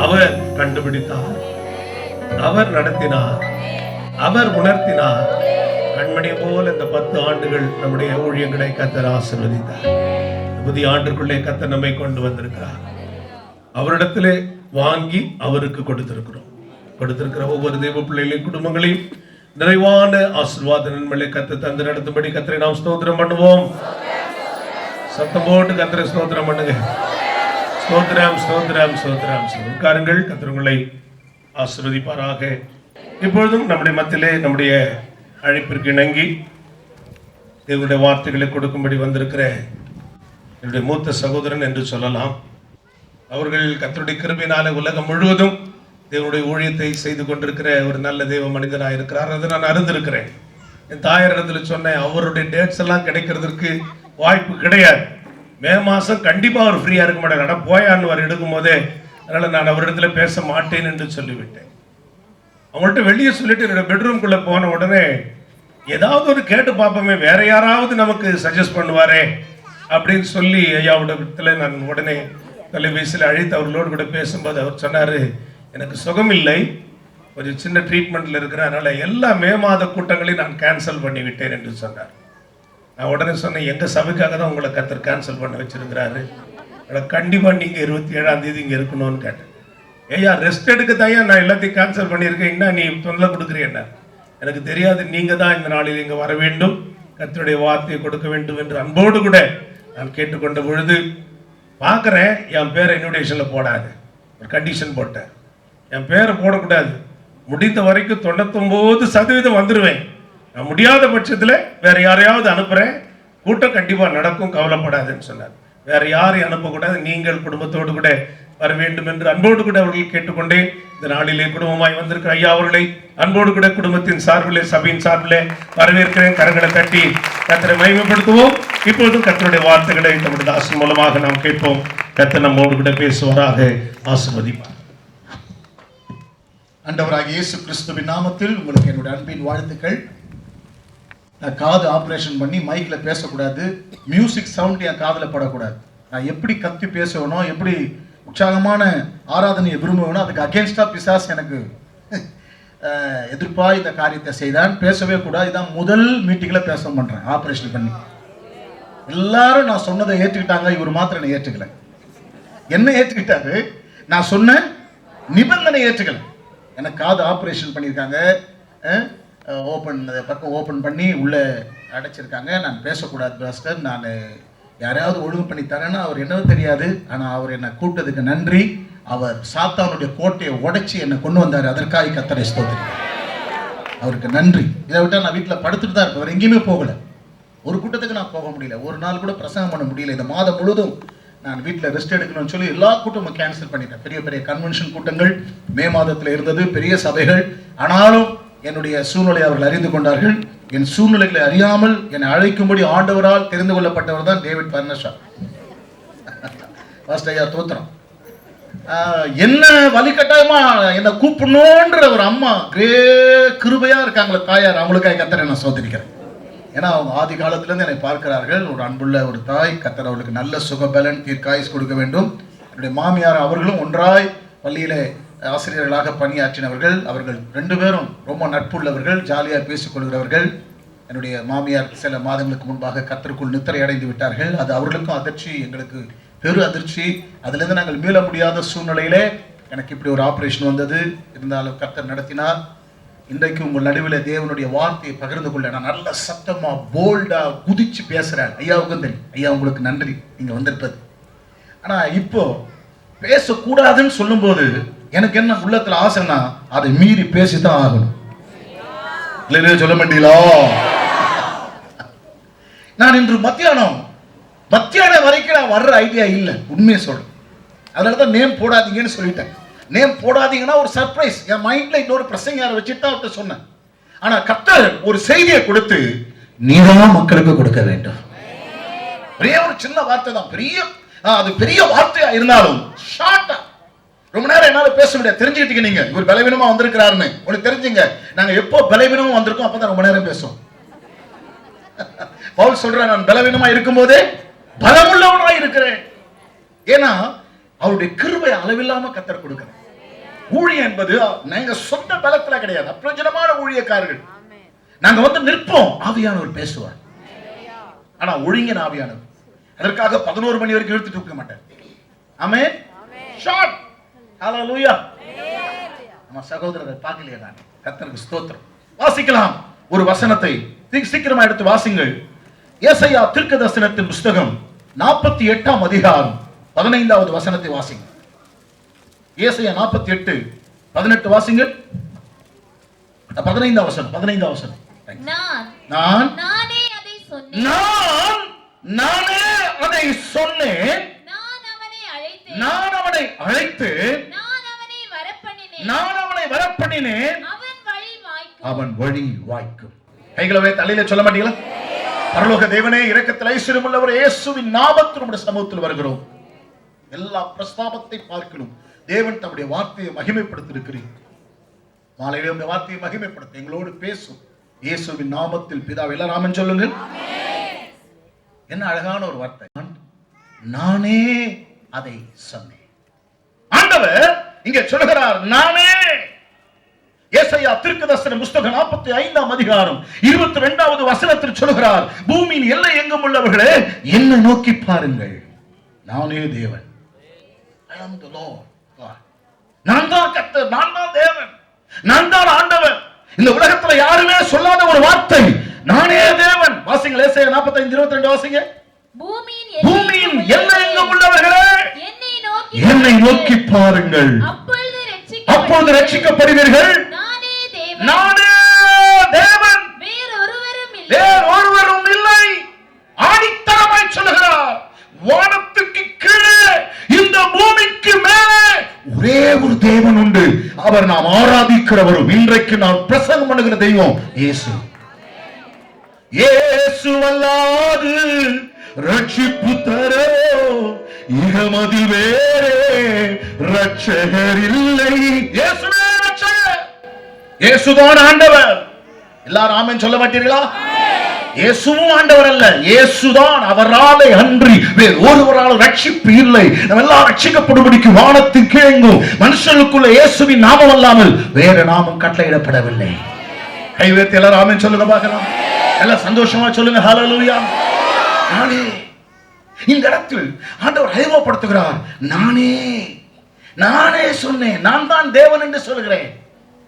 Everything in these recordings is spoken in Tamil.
அவர் கண்டுபிடித்தார், அவர் நடத்தினார், அவர் உணர்த்தினார். கண்மணி போல் இந்த 10 ஆண்டுகள் நம்முடைய ஊழியங்களை கர்த்தர் ஆசீர்வதித்தார். புதிய ஆண்டுக்குள்ளே கர்த்தர் நம்மை கொண்டு வந்திருக்கிறார். அவரிடத்திலே வாங்கி அவருக்கு கொடுத்திருக்கிற ஒவ்வொரு தெய்வ பிள்ளைகளின் குடும்பங்களையும் நிறைவான ஆசீர்வாத நன்மைகளை கர்த்தர் தந்து நடத்தும்படி கர்த்தரை நாம் ஸ்தோத்திரம் பண்ணுவோம். சத்தம் போட்டு கர்த்தரை ஸ்தோத்திரம் பண்ணுங்க. ஸ்தோத்திரம், ஸ்தோத்திரம், ஸ்தோத்திரம். உட்காருங்கள். கர்த்தர் உங்களை ஆசீர்வதிப்பாராக. இப்பொழுதும் நம்முடைய மத்தியிலே நம்முடைய அழைப்பிற்கு இணங்கி தேவனுடைய வார்த்தைகளை கொடுக்கும்படி வந்திருக்கிற என்னுடைய மூத்த சகோதரன் என்று சொல்லலாம். அவர்கள் கர்த்தருடைய கிருபையினாலே உலகம் முழுவதும் தேவனுடைய ஊழியத்தை செய்து கொண்டிருக்கிற ஒரு நல்ல தேவ மனிதனாக இருக்கிறார். அதை நான் அறிந்திருக்கிறேன். என் தாயாரிடத்தில் சொன்னேன், அவருடைய டேட்ஸ் எல்லாம் கிடைக்கிறதுக்கு வாய்ப்பு கிடையாது. மே மாதம் கண்டிப்பாக அவர் ஃப்ரீயாக இருக்க மாட்டார். ஆனால் போயான்னு அவர் எடுக்கும் போதே, அதனால் நான் அவரிடத்துல பேச மாட்டேன் என்று சொல்லிவிட்டேன். அவங்கள்ட்ட வெளியே சொல்லிட்டு என்னோட பெட்ரூம்குள்ளே போன உடனே ஏதாவது ஒரு கேட்டு பார்ப்போமே, வேற யாராவது நமக்கு சஜஸ்ட் பண்ணுவாரே அப்படின்னு சொல்லி ஐயாவிடத்துல நான் உடனே தொலைபேசியில் அழைத்து அவர்களோடு கூட பேசும்போது அவர் சொன்னார், எனக்கு சுகம் இல்லை, ஒரு சின்ன ட்ரீட்மெண்ட்டில் இருக்கிறேன், அதனால் எல்லா மே மாத கூட்டங்களையும் நான் கேன்சல் பண்ணிவிட்டேன் என்று சொன்னார். நான் உடனே சொன்னேன், எங்கள் சபைக்காக தான் உங்களை கர்த்தர் கேன்சல் பண்ண வச்சிருக்கிறாரு, அதனால் கண்டிப்பாக நீங்கள் 27ஆம் தேதி இங்கே இருக்கணும்னு கேட்டேன். ஐயா ரெஸ்ட் எடுக்க தாயா நான் எல்லாத்தையும் கேன்சல் பண்ணியிருக்கேன், என்ன நீ தொல்லை கொடுக்குறீன்னா? எனக்கு தெரியாது, நீங்கள் தான் இந்த நாளில் இங்கே வர வேண்டும், கர்த்தருடைய வார்த்தையை கொடுக்க வேண்டும் என்று அன்போடு கூட நான் கேட்டுக்கொண்ட பொழுது பார்க்குறேன், என் பேரை இன்விடேஷனில் போடாது, ஒரு கண்டிஷன் போட்டேன், என் பேரை போடக்கூடாது, முடிந்த வரைக்கும் 99% வந்துடுவேன், நான் முடியாத பட்சத்தில் வேற யாரையாவது அனுப்புகிறேன், கூட்டம் கண்டிப்பாக நடக்கும், கவலைப்படாதுன்னு சொன்னார். வேற யாரையும் அனுப்பக்கூடாது, நீங்கள் குடும்பத்தோடு கூட வர வேண்டும் என்று அன்போடு கூட அவர்கள் கேட்டுக்கொண்டே இந்த நாளிலே குடும்பமாய் வந்திருக்கிற ஐயா அவர்களை அன்போடு கூட குடும்பத்தின் சார்பிலே சபையின் சார்பிலே வரவேற்கிறேன். கரங்களை தட்டி கர்த்தரை மகிமைப்படுத்துவோம். இப்பொழுதும் கர்த்தருடைய வார்த்தைகளை நம்முடைய தாசன் மூலமாக நாம் கேட்போம். கர்த்தர் நம்மோடு கூட பேசுவாராக. ஆசீர்வதிப்பார். ஆண்டவராகிய இயேசு கிறிஸ்துவின் நாமத்தில் உங்களுக்கு என்னுடைய அன்பின் வாழ்த்துக்கள். நான் காது ஆப்ரேஷன் பண்ணி மைக்கில் பேசக்கூடாது, மியூசிக் சவுண்ட் என் காதில் படக்கூடாது. நான் எப்படி கத்தி பேசுவேனோ, எப்படி உற்சாகமான ஆராதனையை விரும்புவேனோ, அதுக்கு அகேன்ஸ்டாக பிசாஸ் எனக்கு எதிர்ப்பாக இந்த காரியத்தை செய்தான். பேசவே கூடாது. இதான் முதல் மீட்டிங்கில் பேச பண்ணுறேன் ஆப்ரேஷன் பண்ணி. எல்லாரும் நான் சொன்னதை ஏற்றுக்கிட்டாங்க, இவர் மாத்திரம் என்னை ஏற்றுக்கல. என்ன ஏற்றுக்கிட்டாரு? நான் சொன்ன நிபந்தனை ஏற்றுக்கல. எனக்கு காது ஆப்ரேஷன் பண்ணியிருக்காங்க, பக்கம் ஓப்பன் பண்ணி உள்ளே அடைச்சிருக்காங்க. நான் பேசக்கூடாது பாஸ்டர், நான் யாரையாவது ஒழுங்கு பண்ணி தரேன்னா அவர் என்னவோ தெரியாது, ஆனால் அவர் என்னை கூப்பிட்டதுக்கு நன்றி. அவர் சாத்தானுடைய கோட்டையை உடைச்சி என்னை கொண்டு வந்தார், அதற்காக கர்த்தரை ஸ்தோத்திரிக்கிறேன். அவருக்கு நன்றி. இதை விட்டால் நான் வீட்டில் படுத்துட்டு தான் இருப்பேன், வேறு எங்கேயுமே போகலை. ஒரு கூட்டத்துக்கு நான் போக முடியல, ஒரு நாள் கூட பிரசங்கம் பண்ண முடியல. இந்த மாதம் முழுதும் நான் வீட்டில் ரெஸ்ட் எடுக்கணும்னு சொல்லி எல்லா கூட்டமும் கேன்சல் பண்ணிட்டேன். பெரிய பெரிய கன்வென்ஷன் கூட்டங்கள் மே மாதத்தில் இருந்தது, பெரிய சபைகள். ஆனாலும் என்னுடைய சூழ்நிலை அவர்கள் அறிந்து கொண்டார்கள். என் சூழ்நிலைகளை அறியாமல் என்னை அழைக்கும்படி ஆண்டவரால் தெரிந்து கொள்ளப்பட்டவர் தான் டேவிட் பர்னஷா. ஐயா தோத்திரம். என்ன வலிக்கட்டாயமா என்னை கூப்பிடணுன்ற ஒரு அம்மா கிருபையா இருக்காங்களே தாயார், அவங்களுக்காக கர்த்தரை நான் சோதரிக்கிறேன். ஏன்னா அவங்க ஆதி காலத்திலேருந்து என்னை பார்க்கிறார்கள். ஒரு அன்புள்ள ஒரு தாய். கர்த்தர் அவர்களுக்கு நல்ல சுகபலன் தீர்க்காயுஸ் கொடுக்க வேண்டும். என்னுடைய மாமியார் அவர்களும் ஒன்றாய் பள்ளியிலே ஆசிரியர்களாக பணியாற்றினவர்கள். அவர்கள் 2 பேரும் ரொம்ப நட்புள்ளவர்கள், ஜாலியாக பேசிக்கொள்கிறவர்கள். என்னுடைய மாமியார் சில மாதங்களுக்கு முன்பாக கர்த்தருக்குள் நித்திரை அடைந்து விட்டார்கள். அது அவர்களுக்கும் அதிர்ச்சி, எங்களுக்கு பெரு அதிர்ச்சி. அதிலிருந்து நாங்கள் மீள முடியாத சூழ்நிலையிலே எனக்கு இப்படி ஒரு ஆப்ரேஷன் வந்தது. இருந்தாலும் கர்த்தர் நடத்தினார். இன்றைக்கு உங்கள் நடுவில் தேவனுடைய வார்த்தையை பகிர்ந்து கொள்ள நான் நல்ல சத்தமா போல்டா குதிச்சு பேசுறேன். ஐயாவுக்கும் தெரியும். ஐயா உங்களுக்கு நன்றி நீங்க வந்திருப்பது. ஆனா இப்போ பேசக்கூடாதுன்னு சொல்லும் போது எனக்கு என்ன உள்ளத்துல ஆசைன்னா அதை மீறி பேசித்தான் ஆகணும். இல்லையே சொல்ல மாட்டீங்களா? நான் இன்று மத்தியானம் வரைக்கும் நான் வர்ற ஐடியா இல்லை, உண்மையை சொல்றேன். அதனாலதான் நேம் போடாதீங்கன்னு சொல்லிட்டேன். நேம் போடாதீங்கன்னா ஒரு சர்ப்ரைஸ். என் மைண்ட்ல இன்னொரு பிரசங்கார வச்சுட்டு தான் அவர்கிட்ட சொன்னேன். ஆனா கர்த்தர் ஒரு செய்தியை கொடுத்து நீதான் மக்களுக்கு கொடுக்க வேண்டும். ஒரே ஒரு சின்ன வார்த்தை தான், அது பெரிய வார்த்தையா இருந்தாலும் ஷார்ட்டா ரொம்ப நேரம் என்னால பேச முடியாது. தெரிஞ்சுக்கிட்டீங்க நீங்க இவர் பலவீனமா வந்திருக்கிறாருன்னு. உங்களுக்கு தெரிஞ்சுங்க, நாங்க எப்போ பலவீனமா வந்திருக்கோம் அப்பதான் ரொம்ப நேரம் பேசுவோம். பவுல் சொல்றேன், நான் பலவீனமா இருக்கும் போதே பலமுள்ளவனாய் இருக்கிறேன். ஏன்னா அவருடைய கிருபை அளவில்லாம கர்த்தர் கொடுக்கிறேன். ஊழியம் என்பது நாங்க சொந்த பலத்துல கிடையாது, அப்பிரயோஜனமான ஊழியக்காரர்கள். நாங்க வந்து நிற்போம், ஆவியானவர் பேசுவார். ஆனா ஒழுங்கின ஆவியானவர். அதற்காக 11 மணி வரைக்கும் எடுத்துட்டு இருக்க மாட்டார். ஆமென். ஷார்ட். ஹalleluya. நம்ம சகோதரரை பார்க்கலையா? நான் கர்த்தருக்கு ஸ்தோத்திரம். வாசிக்கலாம் ஒரு வசனத்தை சீக்கிரமா எடுத்து வாசிங்கள். ஏசாயா தீர்க்கதரிசனத்தின் புத்தகம் 48ஆம் அதிகாரம் 15வது வசனத்தை வாசிங்க. ஏசாயா 48:18 வாசிங்கள். 15வது வசனம். நானே அதை சொன்னேன். நான் அவனை அழைத்து வரப்பண்ணினேன். அவன் வழி வாய்க்கும். கைகளை தலையில சொல்ல மாட்டீங்களா? பரலோக தேவனே, இரக்கத்தில் ஐஸ்வர்யம் உள்ளவர், இயேசுவின் நாமத்தில் நம்முடைய சமூகத்தில் வருகிறோம். எல்லா பிரஸ்தாபத்தை பார்க்கணும். தேவன் தம்முடைய வார்த்தையை மகிமைப்படுத்தியிருக்கிறீர். மாலையிலே உடைய வார்த்தையை மகிமைப்படுத்த எங்களோடு பேசும். இயேசுவின் நாமத்தில் பிதாவே. எல்லாரும் ஆமென் சொல்லுங்கள். என்ன அழகான ஒரு வார்த்தை. நானே அதை சொன்னேன். ஆண்டவர் இங்கே சொல்கிறார், நானே. ஏசாயா தீர்க்கதரிசன புத்தகம் 45ஆம் அதிகாரம் 22வது வசனத்தில் சொல்கிறார், பூமியின் எல்லை எங்கும் உள்ளவர்களே என்னை நோக்கி பாருங்கள், நானே தேவன். I am the Lord. நான் தான் கர்த்தர், நான் தான் தேவன், நான் தான் ஆண்டவர். இந்த உலகத்துல யாருமே சொல்லாத ஒரு வார்த்தை, நானே தேவன். வாசிங்க ஏசாயா 45:22 வாசிங்க. பூமியின் எல்லை எங்கும் உள்ளவர்களே என்னை நோக்கி பாருங்கள், அப்பொழுது ரட்சிக்கப்படுவீர்கள். நானே தேவன், வேறொருவரும் இல்லை. ஆணித்தரமாய் சொல்லுகிறார், வானத்துக்கு கீழே இந்த பூமிக்கு மேலே ஒரே ஒரு தேவன் உண்டு, அவர் நாம் ஆராதிக்கிறவரும் இன்றைக்கு நாம் பிரசங்கம் பண்ணுகிற தெய்வம் இயேசு. இயேசு அல்லாது ரட்சிப்பு தரோ இகமதி வேறே ரட்சகர் இல்லை. இயேசுவே ரட்சகர், இயேசுதான் ஆண்டவர். எல்லாரும் ஆமென் சொல்ல மாட்டீர்களா? இயேசுவும் ஆண்டவர் அல்ல, இயேசுதான். அவராலே அன்றி வேறு ஒருவரால் ரட்சிப்பு இல்லை. நம்ம எல்லாம் ரட்சிக்கப்படும்படிக்கு வானத்தின் கீழெங்கும் மனுஷனுக்குள்ள இயேசுவின் நாமம் அல்லாமல் வேறு நாமம் கட்டளையிடப்படவில்லை. கை உயர்த்தி எல்லாரும் ஆமென் சொல்லுங்க பார்க்கலாம். எல்லாம் சந்தோஷமா சொல்லுங்க ஹல்லேலூயா. நானே. இந்த இடத்தில் ஆண்டவர் அறிமுகப்படுத்துகிறார், நானே சொன்னேன், நான் தான் தேவன் என்று சொல்கிறேன்.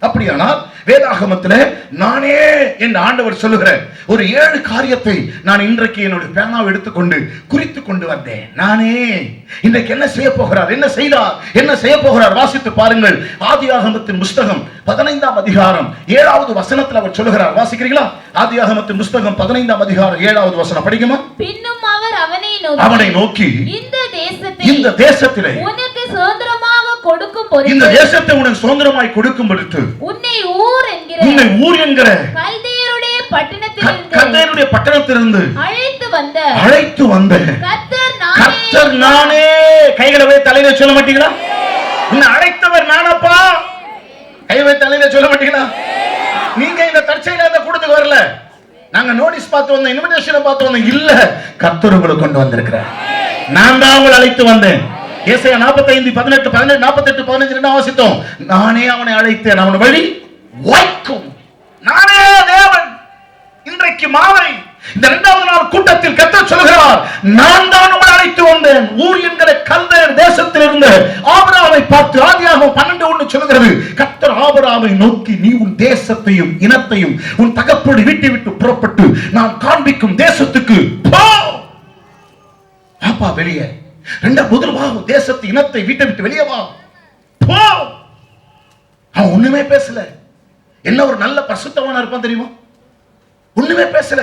அப்படியானால் வேதாகமத்தில் நானே என்று ஆண்டவர் சொல்லுகிற ஒரு 7 காரியத்தை நான் இன்றைக்கு என்னுடைய பேனாவை எடுத்துக்கொண்டு குறித்து கொண்டு வந்தேன். நானே இன்றைக்கு என்ன செய்ய போகிறார், என்ன செய்தார், என்ன செய்ய போகிறார் வாசித்து பாருங்கள். ஆதியாகமத்தின் புத்தகம் 15ஆம் அதிகாரம் 7வது வசனத்தில் அவர் சொல்லுகிறார். வாசிக்கிறீங்களா? ஆதியாகமத்தின் புத்தகம் 15ஆம் அதிகாரம் 7வது வசனம் படிக்குமா? பின்னும் அவர் அவனை நோக்கி இந்த தேசத்திலே உனக்கு சுதந்திரமாக கொடுக்கும் பொருட்டு, இந்த தேசத்தை உனக்கு சுதந்திரமாய் கொடுக்கும் பொருட்டு உன்னை ஊர் என்கிற கல்தேயருடைய பட்டணத்திலிருந்து அழைத்து வந்த கர்த்தர் நானே. கைகளை வை தலையில சொல்ல மாட்டீங்களா? உன்னை அழைத்தவர் நானப்பா. கைவை தலையில சொல்ல மாட்டீங்களா? நீங்க இந்த தற்செயலா இந்த கூட்டத்துக்கு வரல, நாங்க நோட்டீஸ் பார்த்து வந்தோம், இன்விடேஷனை பார்த்து வந்தோம். இல்ல, கர்த்தர் உங்களை கொண்டு வந்திருக்கிறார். நான் தான் உங்களை அழைத்து வந்தேன். ஏசாயா 45:18 என்ன வாசித்தோம்? நானே அவனை அழைத்தேன், அவன் வழி வாய்க்கும். நானே தேவன். இன்றைக்கு மாலை இந்த 2வது நாள் கூட்டத்தில் கர்த்தர் சொல்கிறார், நான் தான் உங்களை அழைத்து வந்தேன். ஊர் என்கிற கல்தேயர் தேசத்தில் இருந்த ஆபிரகாமை பார்த்து ஆதியாகமம் 12:1 சொல்கிறது, கர்த்தர் ஆபிரகாமை நோக்கி, நீ உன் தேசத்தையும் இனத்தையும் உன் தகப்பனுடைய வீட்டை விட்டு புறப்பட்டு நான் காண்பிக்கும் தேசத்துக்கு போ. பாப்பா வெளியே. முதல் வா, தேசத்தை இனத்தை வீட்டை விட்டு வெளியே வா, போ. அவன் ஒண்ணுமே பேசல. என்ன ஒரு நல்ல பரிசுத்தவானா இருப்பான் தெரியுமா? ஒண்ணுமே பேசல.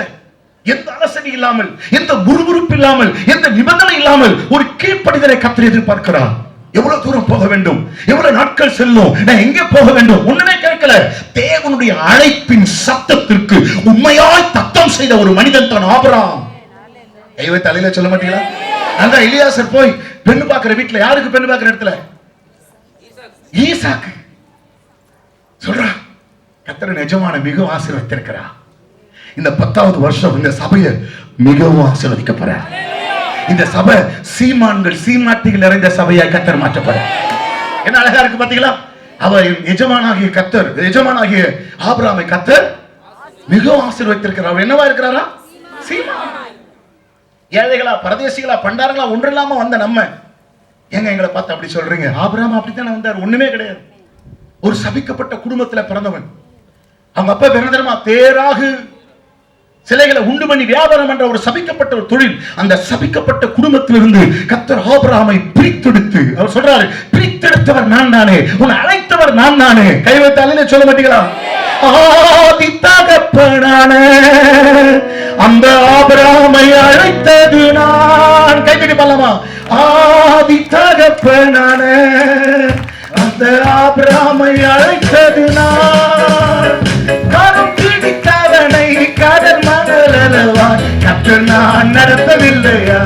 எந்த அலசடி இல்லாமல், எந்த முறுமுறுப்பு இல்லாமல், எந்த நிபந்தனை இல்லாமல் ஒரு கீழ்ப்படிதலை கர்த்தர் எதிர்பார்க்கிறார். எவ்வளவு தூரம் போக வேண்டும், எவ்வளவு நாட்கள் செல்லும், நான் எங்கே போக வேண்டும், ஒண்ணுமே கேட்கல. தேவனுடைய அழைப்பின் சத்தத்திற்கு உண்மையாய் தத்தம் செய்த ஒரு மனிதன் தான் ஆபிரகாம். கைவை தலையில சொல்ல மாட்டீங்களா? அந்த எலியாசர் போய் பெண்ணு பார்க்கிற வீட்டுல, யாருக்கு பெண்ணு பார்க்கிற இடத்துல? ஈசாக்கு. சொல்றா, கர்த்தர் நிஜமான மிகவும் ஆசீர்வதித்திருக்கிறார். இந்த 10வது வருஷம் இந்த சபையை மிகவும் ஆசீர்வதிக்கப்பட, இந்த சபை சீமான்கள் சீமாட்டிகள் நிறைந்த சபையாய் கர்த்தர் மாற்றப்பட. என்ன அழகா இருக்கு பாத்தீங்களா? அவர் எஜமானாகிய கர்த்தர், எஜமானாகிய ஆபிரகாமை கர்த்தர் மிகவும் ஆசீர்வதித்திருக்கிறார். அவர் என்னவா இருக்கிறாரா? சீமான். ஏழைகளா, பரதேசிகளா, பண்டாரங்களா, ஒன்று இல்லாம வந்த நம்ம எங்க எங்களை பார்த்து அப்படி சொல்றீங்க? ஆபிரகாம் அப்படித்தானே வந்தார், ஒண்ணுமே கிடையாது. ஒரு சபிக்கப்பட்ட குடும்பத்துல பிறந்தவன். அவங்க அப்பா பிறந்தமா தேராகு சிலைகளை உண்டு பண்ணி வியாபாரம் என்ற ஒரு சபிக்கப்பட்ட ஒரு தொழில். அந்த சபிக்கப்பட்ட குடும்பத்திலிருந்து கர்த்தர் ஆபிரகாமை பிரித்தெடுத்து, அவர் சொல்றாரு, பிரித்தெடுத்தவர் நான் தானே, உன்னை அழைத்தவர் நான் தானே. கை வைத்தாலே சொல்ல மாட்டீங்களா? ஆதி தகப்பனான அந்த ஆபிரகாமை அழைத்தது நான். கைத்தடி பண்ணலாமா? ஆதி தகப்பனான அந்த ஆபிரகாமை அழைத்தது நான். கரம் பிடித்தவனை கடல் மணல் அளவாய் கர்த்தர் நான் நடத்தவில்லையா?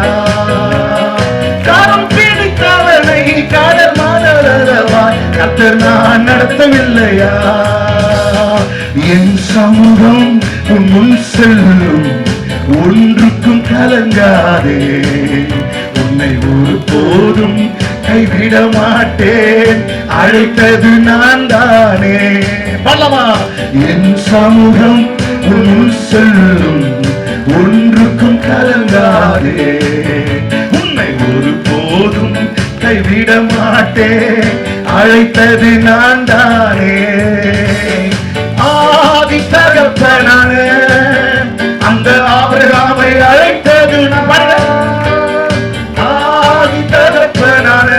கரம் பிடித்தவனை கடல் மணல் அளவாய் கர்த்தர் நான் நடத்தவில்லையா? என் சமூகம் உன் முன் செல்லும், ஒன்றுக்கும் கலங்காதே, உன்னை ஒரு போதும் கைவிட மாட்டேன், அழைத்தது நான் தானே. பல்லமா? என் சமூகம் உன் முன் செல்லும், ஒன்றுக்கும் கலங்காதே, உன்னை ஒரு போதும் கைவிட மாட்டேன், அழைத்தது நான் தானே. ஆதி தகப்பனான அந்த ஆபிரகாமை அழைத்தது நான். ஆதி தகப்பனான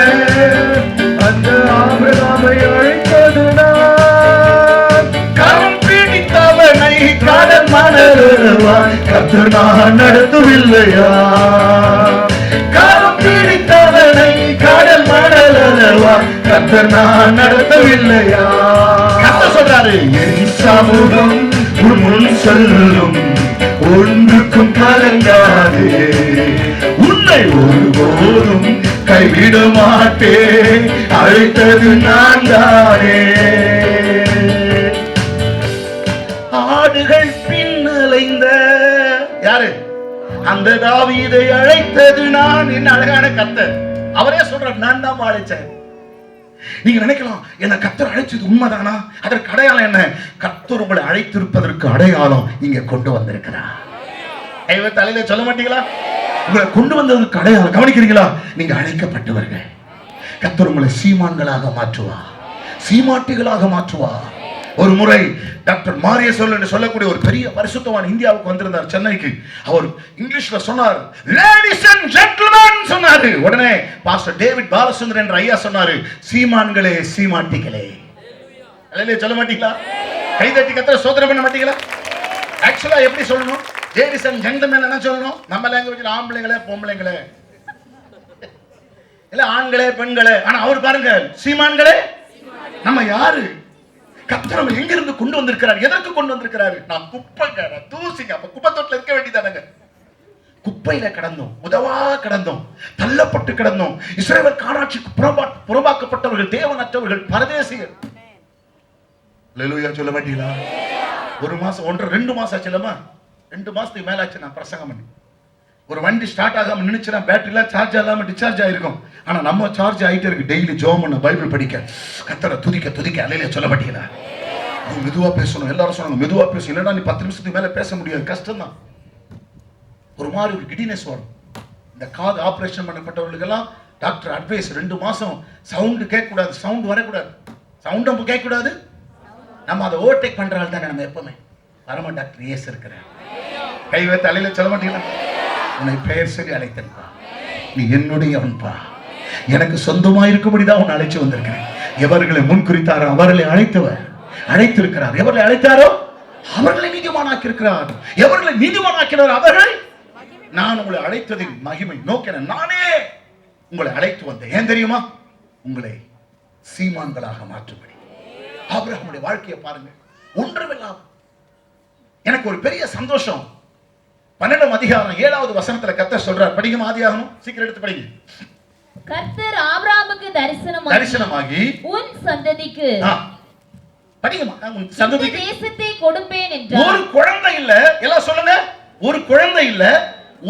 அந்த ஆபிரகாமை அழைத்தது நான். கரம் பிடித்தவனை கடல் மணல் கர்த்தர் நான் நடத்தவில்லையா? கரம் பிடித்தவனை கடல் மணல் கர்த்தர் நான் நடத்தவில்லையா? கர்த்தர் சொல்றாரு, என் சமூகம் உன் முன் செல்லும், ஒன்றுக்கும் கலங்காதே, உன்னை ஒருபோதும் கைவிட மாட்டேன், அழைத்தது நான் தானே. ஆடுகள் பின்னலைந்த யாரு? அந்த தாவீதை அழைத்தது நான். என்ன அழகான கர்த்தர். அவரே சொல்றார், நான் தான் அழைச்சேன். நீங்க நினைக்கலாம், என்ன கர்த்தர் அழைச்சது உண்மைதானா? அதற்கு அடையாளம் என்ன? கர்த்தர் உங்களை அழைத்திருப்பதற்கு அடையாளம் இங்க கொண்டு வந்திருக்கிறார். தலையில சொல்ல மாட்டீங்களா? உங்களை கொண்டு வந்ததற்கு அடையாளம் கவனிக்கிறீங்களா? நீங்க அழைக்கப்பட்டவர்கள். கர்த்தர் உங்களை சீமான்களாக மாற்றுவா, சீமாட்டிகளாக மாற்றுவா. ஒரு முறை டாக்டர் மாரியசோல் என்று சொல்லக்கூடிய ஒரு பெரிய பரிசுத்தவான் இந்தியாவுக்கு வந்திருந்தார், சென்னைக்கு. அவர் இங்கிலீஷ்ல சொன்னார், லேடிஸ் அண்ட் ஜென்டில்மேன் சொன்னாரு. உடனே பாஸ்டர் டேவிட் பாலசுந்தர் என்ற ஐயா சொன்னாரு, சீமான்களே சீமாட்டிகளே. அல்லேலூயா சொல்ல மாட்டீங்களா? கைதட்டி கர்த்தரை ஸ்தோத்திரம் பண்ண மாட்டீங்களா? ஆக்சுவலா எப்படி சொல்லணும்? லேடிஸ் அண்ட் ஜென்டில்மேன் என்ன சொல்லணும்? நம்ம லாங்குவேஜ்ல ஆம்பளைங்களே பொம்பளைங்களே, இல்ல ஆண்களே பெண்களே. ஆனா அவர் பாருங்க, சீமான்களே. நம்ம யாரு? கர்த்தர் எங்க இருந்து கொண்டு வந்திருக்கிறார்? எதற்கு கொண்டு வந்திருக்கிறார்? நான் குப்பைங்க, நான் தூசிங்க. அப்ப குப்பை தொட்டில இருக்க வேண்டியதானங்க. குப்பையில கடந்தோம், உதவா கடந்தோம், தள்ளப்பட்டு கிடந்தோம். இஸ்ரவேல் காராட்சிக்கு புறம்பாக்கப்பட்டவர்கள், தேவனற்றவர்கள், பரதேசிகள். அல்லேலூயா சொல்ல மாட்டீங்களா? ஒரு மாசம், 1.5-2 மாசம் ஆச்சுலமா? 2 மாசத்துக்கு மேல ஆச்சு நான் பிரசங்கம் பண்ணி. ஒரு வண்டி ஸ்டார்ட் ஆகாம நின்னுச்சுன்னா பேட்டரிலாம் சார்ஜ் ஆகாம டிஸ்சார்ஜ் ஆயிருக்கும். ஆனா நம்ம சார்ஜ் ஆயிட்டே இருக்கு. டெய்லி ஜெபம் பண்ண, பைபிள் படிக்க, கர்த்தரை துதிக்க துதிக்க. அல்லேலூயா சொல்ல மாட்டீங்களா? மெதுவா பேசணும். எல்லாரும் சொன்னாங்க மெதுவா பேசணும், இல்லைன்னா நீ 10 நிமிஷத்துக்கு மேல பேச முடியாது, கஷ்டம் தான். ஒரு மாதிரி ஒரு கிடினஸ் வரும். இந்த காது ஆபரேஷன் பண்ணப்பட்டவர்களுக்கெல்லாம் டாக்டர் அட்வைஸ், 2 மாசம் சவுண்டு கேட்க கூடாது, சவுண்ட் வரக்கூடாது, சவுண்ட் நம்ம கேட்க கூடாது. நம்ம அதை ஓவர்டேக் பண்றாள் தானே நம்ம எப்பவுமே. பரம டாக்டர் ஏசு இருக்கிறார். கை வைத்து அல்லேலூயா சொல்ல மாட்டீங்களா? உன்னை பெயர் சொல்லி அழைத்தன்பா, நீ என்னுடையவன்பா, எனக்கு சொந்தமா இருக்கும்படிதான் உன்னை அழைச்சு வந்திருக்கிறேன். எவர்களை முன்குறித்தாரோ அவர்களை அழைத்திருக்கிறார். எவர்களை அழைத்தாரோ அவர்களை நீதிமானாக்கி இருக்கிறார். எவர்களை நீதிமானாக்கினார் அவர்கள். நான் உங்களை அழைத்ததின் மகிமை நோக்கின நானே உங்களை அழைத்து வந்தேன். ஏன் தெரியுமா? உங்களை சீமான்களாக மாற்றும்படி. ஆபிரகாமுடைய வாழ்க்கையை பாருங்க, ஒன்றுமில்லாம. எனக்கு ஒரு பெரிய சந்தோஷம். 12ஆம் அதிகாரம் 7வது வசனத்துல கர்த்தர் சொல்றார். படிங்க, ஆதியாகமம், சீக்கிரம் எடுத்து படிங்க. கர்த்தர் ஆபிரகாமுக்கு தரிசனமாகி உன் சந்ததிக்கு படிங்க, உன் சந்ததிக்கு தேசத்தை கொடுப்பேன் என்றார். ஒரு குழந்தை இல்ல, எல்லாம் சொல்லுங்க. ஒரு குழந்தை இல்ல,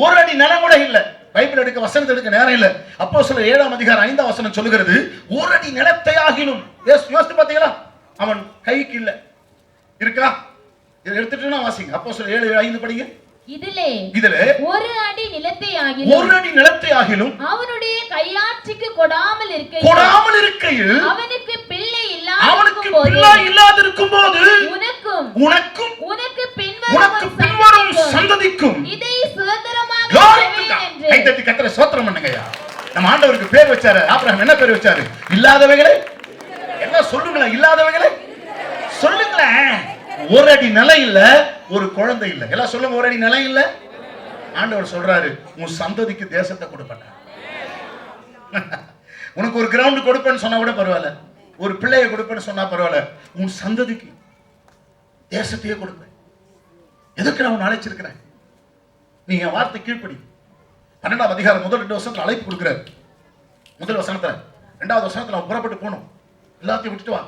ஒரு அடி நிலம் கூட இல்ல. பைபிள் எடுக்க வசனத்தை எடுக்க நேரம் இல்ல. அப்போஸ்தலர் 7ஆம் அதிகாரம் 5ஆம் வசனம் சொல்லுகிறது, ஒரு அடி நிலத்தை ஆகிலும். யோசித்து பாத்தீங்களா? அவன் கைக்கு இல்ல இருக்கா? இதை எடுத்துட்டு வாசிங்க. அப்போஸ்தலர் 7:5 படிங்க. இதிலே ஒரு அடி நிலத்தை ஆகிலும் அவனுடைய கையாட்சிக்கு கொடாமல் இருக்கையில் அவனுக்கு பிள்ளை இல்லாதிருக்கும் போது உனக்கும் உனக்கு பின்வரும் சந்ததிக்கும் இதை சுதந்திரமாக கைதட்டி கர்த்தரை ஸ்தோத்திரம் பண்ணுங்கய்யா. நம்ம ஆண்டவருக்கு பேர் வச்சாரு. ஆபிரகாம் என்ன பேர் வச்சாரு? இல்லாதவைகளே எல்லாம் சொல்லுங்களேன், இல்லாதவைகளே சொல்லுங்களேன். ஒரு அடி நிலம் இல்ல, ஒரு குழந்தை இல்ல. எல்லாம் சொல்லுங்க, ஒரு அடி நிலம் இல்ல. ஆண்டவர் சொல்றாரு, உன் சந்ததிக்கு தேசத்தை கொடுப்பேன். உனக்கு ஒரு கிரவுண்ட் கொடுப்பேன்னு சொன்னா கூட பரவாயில்ல, ஒரு பிள்ளையை கொடுப்பேன்னு சொன்னா பரவாயில்ல, உன் சந்ததிக்கு தேசத்தையே கொடுப்பேன். எதுக்கு நான் உன்னை அழைச்சிருக்கிறேன்? நீ என் வார்த்தை கீழ்ப்படி. 12ஆம் அதிகாரம் முதல் 2 வசனத்துல அழைப்பு கொடுக்கிறார். முதல் வசனத்துல, 2வது வசனத்துல அவன் புறப்பட்டு போகணும், எல்லாத்தையும் விட்டுட்டு வா.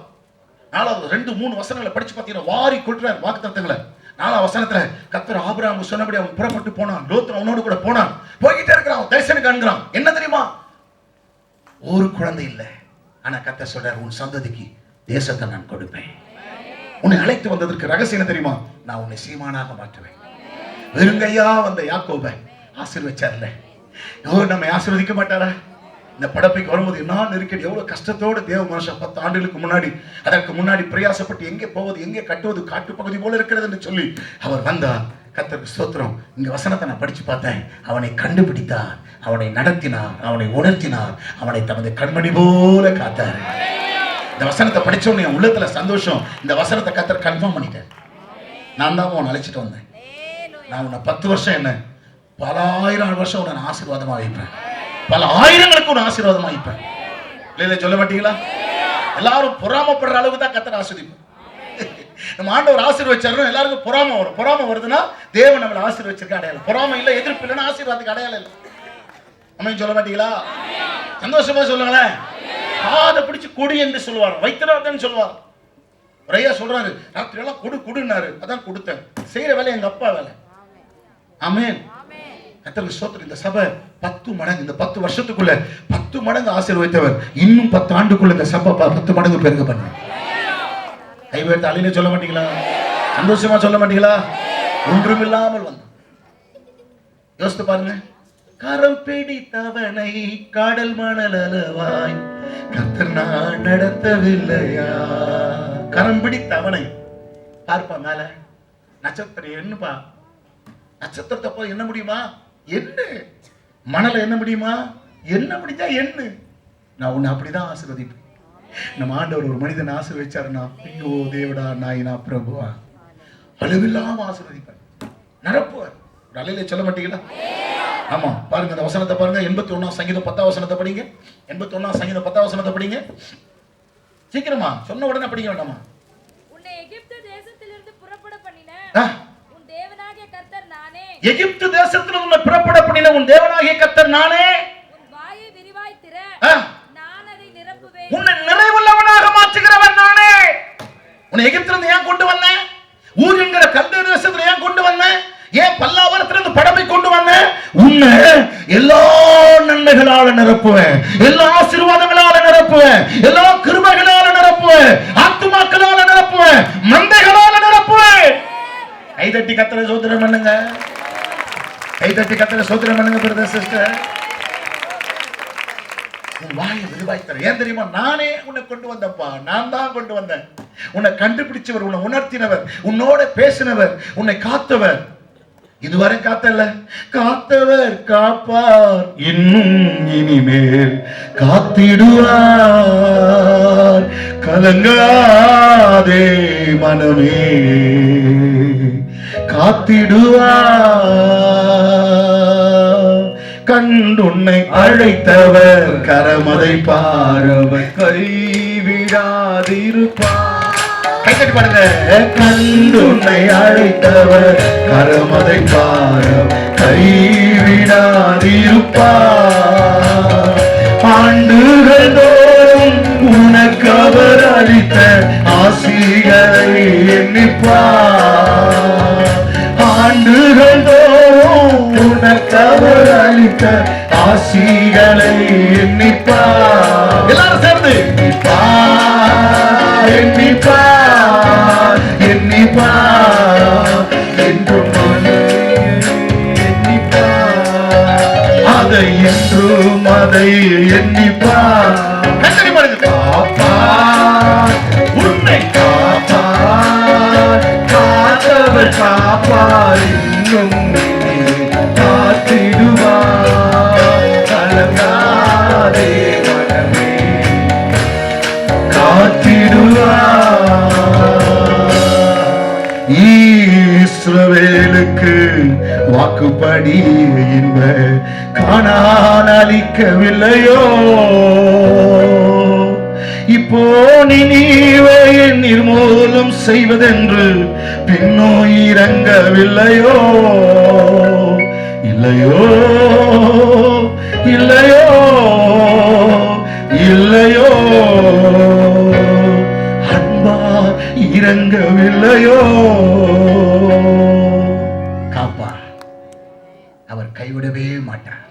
4வது 2-3 வசனங்களை படிச்சு பார்த்தீங்கன்னா வாரி கொள்றார் வாக்குத்தத்தங்களை. 4ஆம் வசனத்துல கர்த்தர் ஆபிரகாமுக்கு சொன்னபடி அவன் புறப்பட்டு போனான். லோத்து அவனோடு கூட போனான். போய்கிட்டே இருக்கிறான், தரிசனம் காண்கிறான். என்ன தெரியுமா? ஒரு குழந்தை இல்ல. ஆனா கர்த்தர் சொல்றார், உன் சந்ததிக்கு தேசத்தை நான் கொடுப்பேன். உன்னை அழைத்து வந்ததற்கு ரகசியம் என்ன தெரியுமா? நான் உன்னை சீமானாக மாற்றுவேன். வெறுங்கையா வந்த யாக்கோபை ஆசீர்வச்சார்ல, நம்மை ஆசீர்வதிக்க மாட்டாரா? இந்த படப்பைக்கு வரும்போது என்ன நெருக்கடி, எவ்வளவு கஷ்டத்தோடு தேவ மனுஷன் 10 ஆண்டுகளுக்கு முன்னாடி, அதற்கு முன்னாடி பிரயாசப்பட்டு எங்கே போவது, எங்கே கட்டுவது, காட்டு பகுதி போல இருக்கிறது என்று சொல்லி அவர் வந்தார். கர்த்தருக்கு ஸ்தோத்திரம். இங்க வசனத்தை நான் படிச்சு பார்த்தேன். அவனை கண்டுபிடித்தார், அவனை நடத்தினார், அவனை உணர்த்தினார், அவனை தமது கண்மணி போல காத்தார். இந்த வசனத்தை படிச்சோன்னு என் உள்ளத்துல சந்தோஷம். இந்த வசனத்தை கர்த்தர் கன்ஃபார்ம் பண்ணிட்டேன். நான் தான் உன்னை அழைச்சிட்டு வந்தேன். நான் உன்னை 10 வருஷம் என்ன, பல ஆயிரம் வருஷம் உன்னை ஆசீர்வாதமா வைப்பேன். பல ஆயிரங்களுக்கு ஒரு ஆசீர்வாதமா வைப்பேன். இல்ல சொல்ல மாட்டீங்களா? எல்லாரும் பொறாமப்படுற அளவுக்கு தான் கர்த்தர் ஆசீர்வதிப்பார். நம்ம ஆண்டவர் ஆசீர்வதிச்சாரு, எல்லாருக்கும் பொறாம வரும். பொறாம வருதுன்னா தேவன் நம்மளை ஆசீர்வதிச்சிருக்க அடையாளம். பொறாம இல்ல, எதிர்ப்பு இல்லைன்னா ஆசீர்வாதத்துக்கு அடையாளம் இல்லை. அம்மையும் சொல்ல மாட்டீங்களா? சந்தோஷமா சொல்லுங்களேன். காதை பிடிச்சு கொடு என்று சொல்லுவார், வைத்திராதன்னு சொல்லுவார். ஐயா சொல்றாரு, ராத்திரி எல்லாம் கொடுன்னாரு, அதான் கொடுத்தேன். செய்யற வேலை எங்க அப்பா வேலை. ஆமென். கர்த்தருக்கு ஸ்தோத்திரம். இந்த சபை 10 மடங்கு, இந்த 10 வருஷத்துக்குள்ள 10 மடங்கு ஆசீர்வதித்தவர். இன்னும் 10 ஆண்டுக்குள்ள இந்த சபை 10 மடங்கு பெருக பண்ண. கைவேர்த்து அழிலே சொல்ல மாட்டீங்களா? சந்தோஷமா சொல்ல மாட்டீங்களா? ஒன்றுமில்லாமல் வந்து யோசித்து பாருங்க. கரம் பிடித்தவனை கடல் மணல் அளவாய் கர்த்தர் நான் நடத்தவில்லையா? கரம் பிடித்தவனை பார்ப்பா, மேல நட்சத்திரம் எண்ணுப்பா. நட்சத்திரத்தை போய் என்ன முடியுமா? என்ன மணலை என்ன முடியுமா? என்ன முடிஞ்சா என்ன? நான் உன்னை அப்படிதான் ஆசீர்வதிப்பேன். நம்ம ஆண்டவர் ஒரு மனிதன் ஆசீர்வதிச்சாருன்னா, ஐயோ தேவடா நாயினா பிரபுவா, அளவில்லாம ஆசீர்வதிப்பேன், நிரப்புவார். ஒரு அலையில சொல்ல மாட்டீங்களா? ஆமா, பாருங்க அந்த வசனத்தை பாருங்க. 81ஆம் சங்கீதம் 10ஆம் வசனத்தை படிங்க. 81ஆம் சங்கீதம் 10ஆம் வசனத்தை படிங்க. சீக்கிரமா, சொன்ன உடனே படிக்க வேண்டாமா? உன்னை எகிப்து தேசத்திலிருந்து புறப்பட பண்ணின உன் தேவனாகிய கர்த்தர் நானே. எகிப்து தேசத்திலிருந்து உன்னை புறப்பட பண்ணின உன் தேவனாகிய கர்த்தர் நானே. உன் வாயை விரிவாய் திற, நான் அதை நிரப்புவேன். உன்னை நிறைவுள்ளவனாக மாற்றுகிறவன் நானே. உன்னை எகிப்திலிருந்து ஏன் கொண்டு வந்தேன்? ஊர் என்கிற கல்தேய தேசத்துல ஏன் கொண்டு வந்தேன்? ஏன் பல்லாவரத்திலிருந்து படமை கொண்டு வந்தேன்? உன்னை எல்லா நன்மைகளால நிரப்புவேன், எல்லா ஆசீர்வாதங்களால நிரப்புவேன், எல்லா கிருபைகளால நிரப்புவேன், ஆத்துமாக்களால நிரப்புவேன், மந்தைகளால நிரப்புவேன். கைதட்டி கர்த்தரை ஸ்தோத்திரம் பண்ணுங்க. கைதட்டி கர்த்தரை ஸ்தோத்திரம் பண்ணுங்க பிரதர் சிஸ்டர். உன் வாயை விரிவாய் தர. ஏன் தெரியுமா? நானே உன்னை கொண்டு வந்தப்பா, நான் தான் கொண்டு வந்தேன். உன்னை கண்டுபிடிச்சவர், உன்னை உணர்த்தினவர், உன்னோட பேசினவர், உன்னை காத்தவர். இதுவரை காத்தல்ல, காத்தவர் காப்பார், இன்னும் இனிமேல் காத்திடுவார். கலங்காதே மனமே, காத்திடுவார். கண்டுன்னை அழைத்தவர் கரமதை பாரவர் கைவிடாதிருப்பார். கைத்தட்டி பாருங்க. கண்டுன்னை அழைத்தவர் கரமதை பாரவர் கைவிடாதிருப்பார். ஆண்டுகள் தோறும் உனக்கு அவர் அளித்த ஆசிகளை எண்ணிப்பார். ஆண்டுகள் தோறும் உனக்கு அவர் அளித்த ஆசிகளை எண்ணிப்பார். எல்லாரும் சேர்ந்து எண்ணிப்பார், எண்ணிப்பார் என்றும் அதை என்றும் அதை எண்ணிப்பார். கண்ணடி பாருங்க. காப்பார், உன்னை காப்பார், காத்தவர் காப்பார், இன்னும் காத்திடுவார். கலங்காதே மனமே, காத்திடுவார். இஸ்ரவேலுக்கு வாக்குப்படி இன்ப கானான் அளிக்கவில்லையோ, இப்போ நினிவேயை நிர்மூலம் செய்வதென்று பின்னோ இறங்கவில்லையோ. இல்லையோ இல்லையோ இல்லையோ, அன்பா இறங்கவில்லையோ. காப்பா, அவர் கைவிடவே மாட்டார்.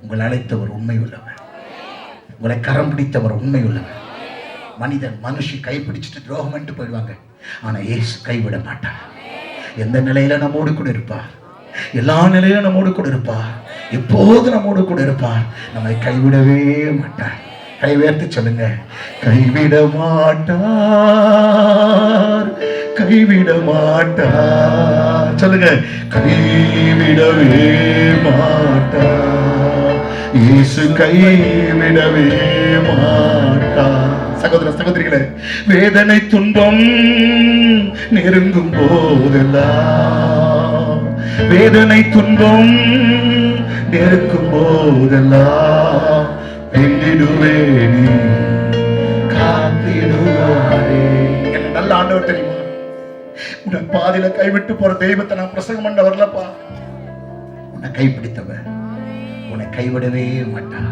உங்களை அழைத்தவர் உண்மை உள்ளவர், உங்களை கரம் பிடித்தவர் உண்மை உள்ளவர். மனிதன் மனுஷி கைப்பிடிச்சிட்டு துரோகம் பண்ணிட்டு போயிடுவாங்க, ஆனா இயேசு கைவிட மாட்டார். எந்த நிலையில நம்மோடு கூட இருப்பார், எல்லா நிலையிலும் நம்மோடு கூட இருப்பார், எப்போது நம்மோடு கூட இருப்பார். நம்மை கைவிடவே மாட்டார். கை உயர்த்தி சொல்லுங்க, கைவிட மாட்டார், கைவிட மாட்டார். சொல்லுங்க, கைவிடவே மாட்டார், இயேசு கைவிடவே மாட்டார். சகோதர சகோதரிகளே, வேதனை துன்பம் நெருங்கும் போதெல்லாம், வேதனை துன்பம் நெருங்கும் போதெல்லாம் வென்றிடுவேனே, காத்திடுவாரே. என்ன நல்ல ஆண்டவர் தெரியுமா? உன்னை பாதியில கைவிட்டு போற தெய்வத்தை நான் பிரசங்கம் பண்ண வரலப்பா. உன்னை கைப்பிடித்தவர் உன்னை கைவிடவே மாட்டான்.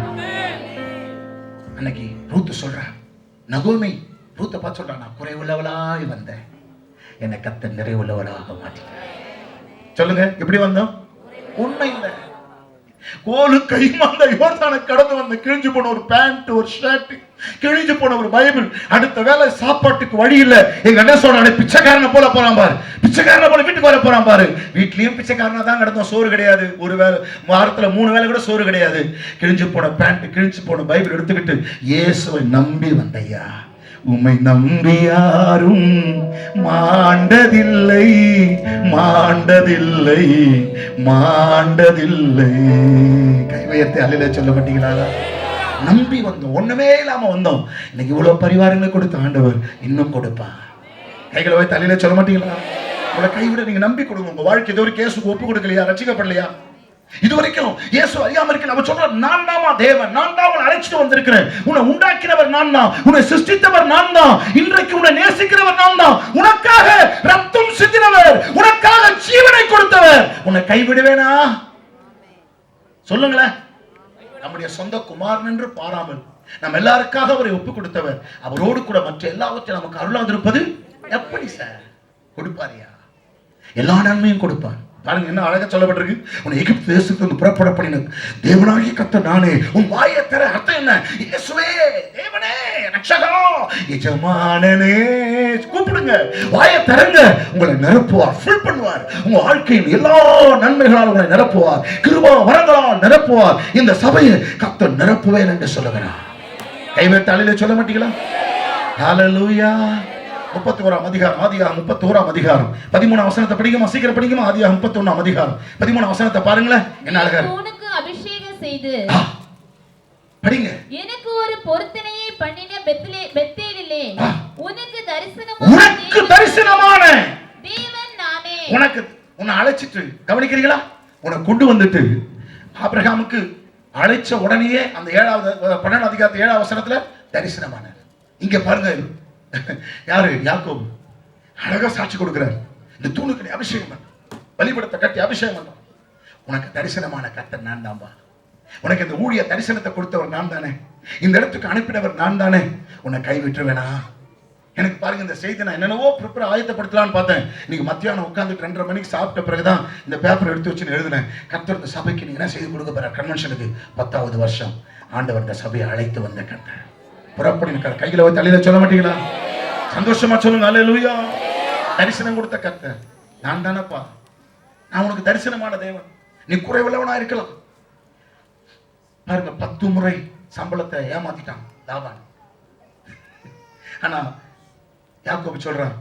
அன்னைக்கு ரூத்து சொல்ற, நகோமி ரூத்தை பார்த்து சொல்றா, நான் குறைவுள்ளவளாய் வந்தேன், என்னை கர்த்தர் நிறைவுள்ளவளாக மாற்றினார். சொல்லுங்க, எப்படி வந்தோம்? உண்மை இல்லை. கோலு கைமாந்த யோர்தானை கடந்து வந்த கிழிஞ்சு போன ஒரு பேண்ட், ஒரு ஷர்ட், கிழிஞ்சு போன ஒரு பைபிள், அடுத்த வேலை சாப்பாட்டுக்கு வழி இல்ல. எங்க அண்ணன் சொல்றானே, பிச்சைக்காரனை போல போறான் பாரு, பிச்சைக்காரனை போல வீட்டுக்கு வர போறான் பாரு. வீட்லயும் பிச்சைக்காரனா தான் கிடந்தோம், சோறு கிடையாது. ஒரு வேலை வாரத்துல 3 வேளை கூட சோறு கிடையாது. கிழிஞ்சு போன பேண்ட், கிழிஞ்சு போன பைபிள் எடுத்துக்கிட்டு இயேசுவை நம்பி வந்தையா. உம்மை நம்பி யாரும் மாண்டதில்லை, மாண்டதில்லை, மாண்டதில்லை. கைவயத்தை அல்ல சொல்ல மாட்டீங்களா? நம்பி வந்தோம், ஒண்ணுமே இல்லாம வந்தோம். இன்னைக்கு இவ்வளவு பரிவாரங்களை கொடுத்த ஆண்டவர் இன்னும் கொடுப்பா. கைகளை போய் தலையில சொல்ல மாட்டீங்களா? உங்களை கைவிட நீங்க நம்பி கொடுங்க. உங்க வாழ்க்கை இது வரைக்கும் இயேசுக்கு ஒப்பு கொடுக்கலையா, ரட்சிக்கப்படலையா? இது வரைக்கும் இயேசு அறியாம இருக்க அவர் சொல்றார், நான் தாமா தேவன், நான் தான் உன்னை அழைச்சிட்டு வந்திருக்கிறேன். உன்னை உண்டாக்கினவர் நான் தான், உன்னை சிருஷ்டித்தவர் நான் தான், இன்றைக்கு உன்னை நேசிக்கிறவர் நான் தான், உனக்காக ரத்தம் சிந்தினவர், உனக்காக ஜீவனை கொடுத்தவர். உன்னை கைவிடுவேனா? சொல்லுங்களேன். நம்முடைய சொந்த குமாரன் என்று பாராமல் நம்ம எல்லாருக்காக அவரை ஒப்பு கொடுத்தவர், அவரோடு கூட மற்ற எல்லாவற்றையும் நமக்கு அருளாதிருப்பது எப்படி சார்? கொடுப்பாரியா? எல்லா நன்மையும் கொடுப்பார். பாருங்க என்ன அழகா சொல்லப்பட்டிருக்கு. உன்னை எகிப்து தேசத்திலிருந்து புறப்பட பண்ணின தேவனாகிய கர்த்தர் நானே. உன் வாயை திற. அர்த்தம் என்ன? இயேசுவே, தேவனே, ரட்சகா, எஜமானனே. கூப்பிடுங்க, வாயை திறங்க, உங்களை நிரப்புவார், ஃபில் பண்ணுவார். உங்க வாழ்க்கையில் எல்லா நன்மைகளால் உங்களை நிரப்புவார், கிருபா வரங்களால் நிரப்புவார். இந்த சபையை கர்த்தர் நிரப்புவேன் என்று சொல்லுகிறார். கைவேத்த அலையில சொல்ல மாட்டீங்களா? ஹல்லேலூயா. 31ஆம் அதிகாரம், ஆதியாகமம் 31ஆம் அதிகாரம் 13ஆம் வசனத்தை படிக்குமா? சீக்கிரம் படிக்குமா? ஆதியாகமம் 31ஆம் அதிகாரம் 13ஆம் வசனத்தை பாருங்களேன். என்ன அழகா இருக்கு. உனக்கு அபிஷேகம் செய்து படிங்க. எனக்கு ஒரு பொருத்தனையை பண்ணின பெத்தேலிலே உனக்கு தரிசனமான தேவன் நானே. உன்னை அழைச்சிட்டு கவனிக்கிறீங்களா? உன்னை கொண்டு வந்துட்டு ஆபிரகாமுக்கு அழைச்ச உடனேயே அந்த 12ஆம் அதிகாரத்து 7ஆம் வசனத்துல தரிசனமான. இங்க பாருங்க, யாரு? யாக்கோபு அழகா சாட்சி கொடுக்கிறார். இந்த தூணுக்கு அபிஷேகம், பலிபீடத்தை கட்டி அபிஷேகம் பண்ண, உனக்கு தரிசனமான கர்த்தர் நான் தான்பா. உனக்கு இந்த ஊழிய தரிசனத்தை கொடுத்தவர் நான் தானே, இந்த இடத்துக்கு அனுப்பினவர் நான் தானே. உன்னை கைவிட்டுருவேனா? எனக்கு பாருங்க, இந்த செய்தி நான் என்னென்னவோ ப்ரிப்பேர் ஆயத்தப்படுத்தலான்னு பார்த்தேன். இன்னைக்கு மத்தியானம் உட்காந்துட்டு 2:30 மணிக்கு சாப்பிட்ட பிறகுதான் இந்த பேப்பர் எடுத்து வச்சுன்னு எழுதினேன். கர்த்தர் இந்த சபைக்கு நீங்க என்ன செய்து கொடுக்க போற? கன்வென்ஷனுக்கு 10வது வருஷம் ஆண்டவர் இந்த சபையை அழைத்து வந்த கர்த்தர். புறப்படின கையில வச்சு தலையில சொல்ல மாட்டீங்களா? சந்தோஷமா சொல்லுங்க அல்லேலூயா. தரிசனம் கொடுத்த கர்த்தர் நான் தானப்பா. நான் உனக்கு தரிசனமான தேவன். நீ குறைவுள்ளவனா இருக்கலாம். பாருங்க, 10 முறை சம்பளத்தை ஏமாத்திட்டான் லாபான். ஆனா யாக்கோபு சொல்றான்,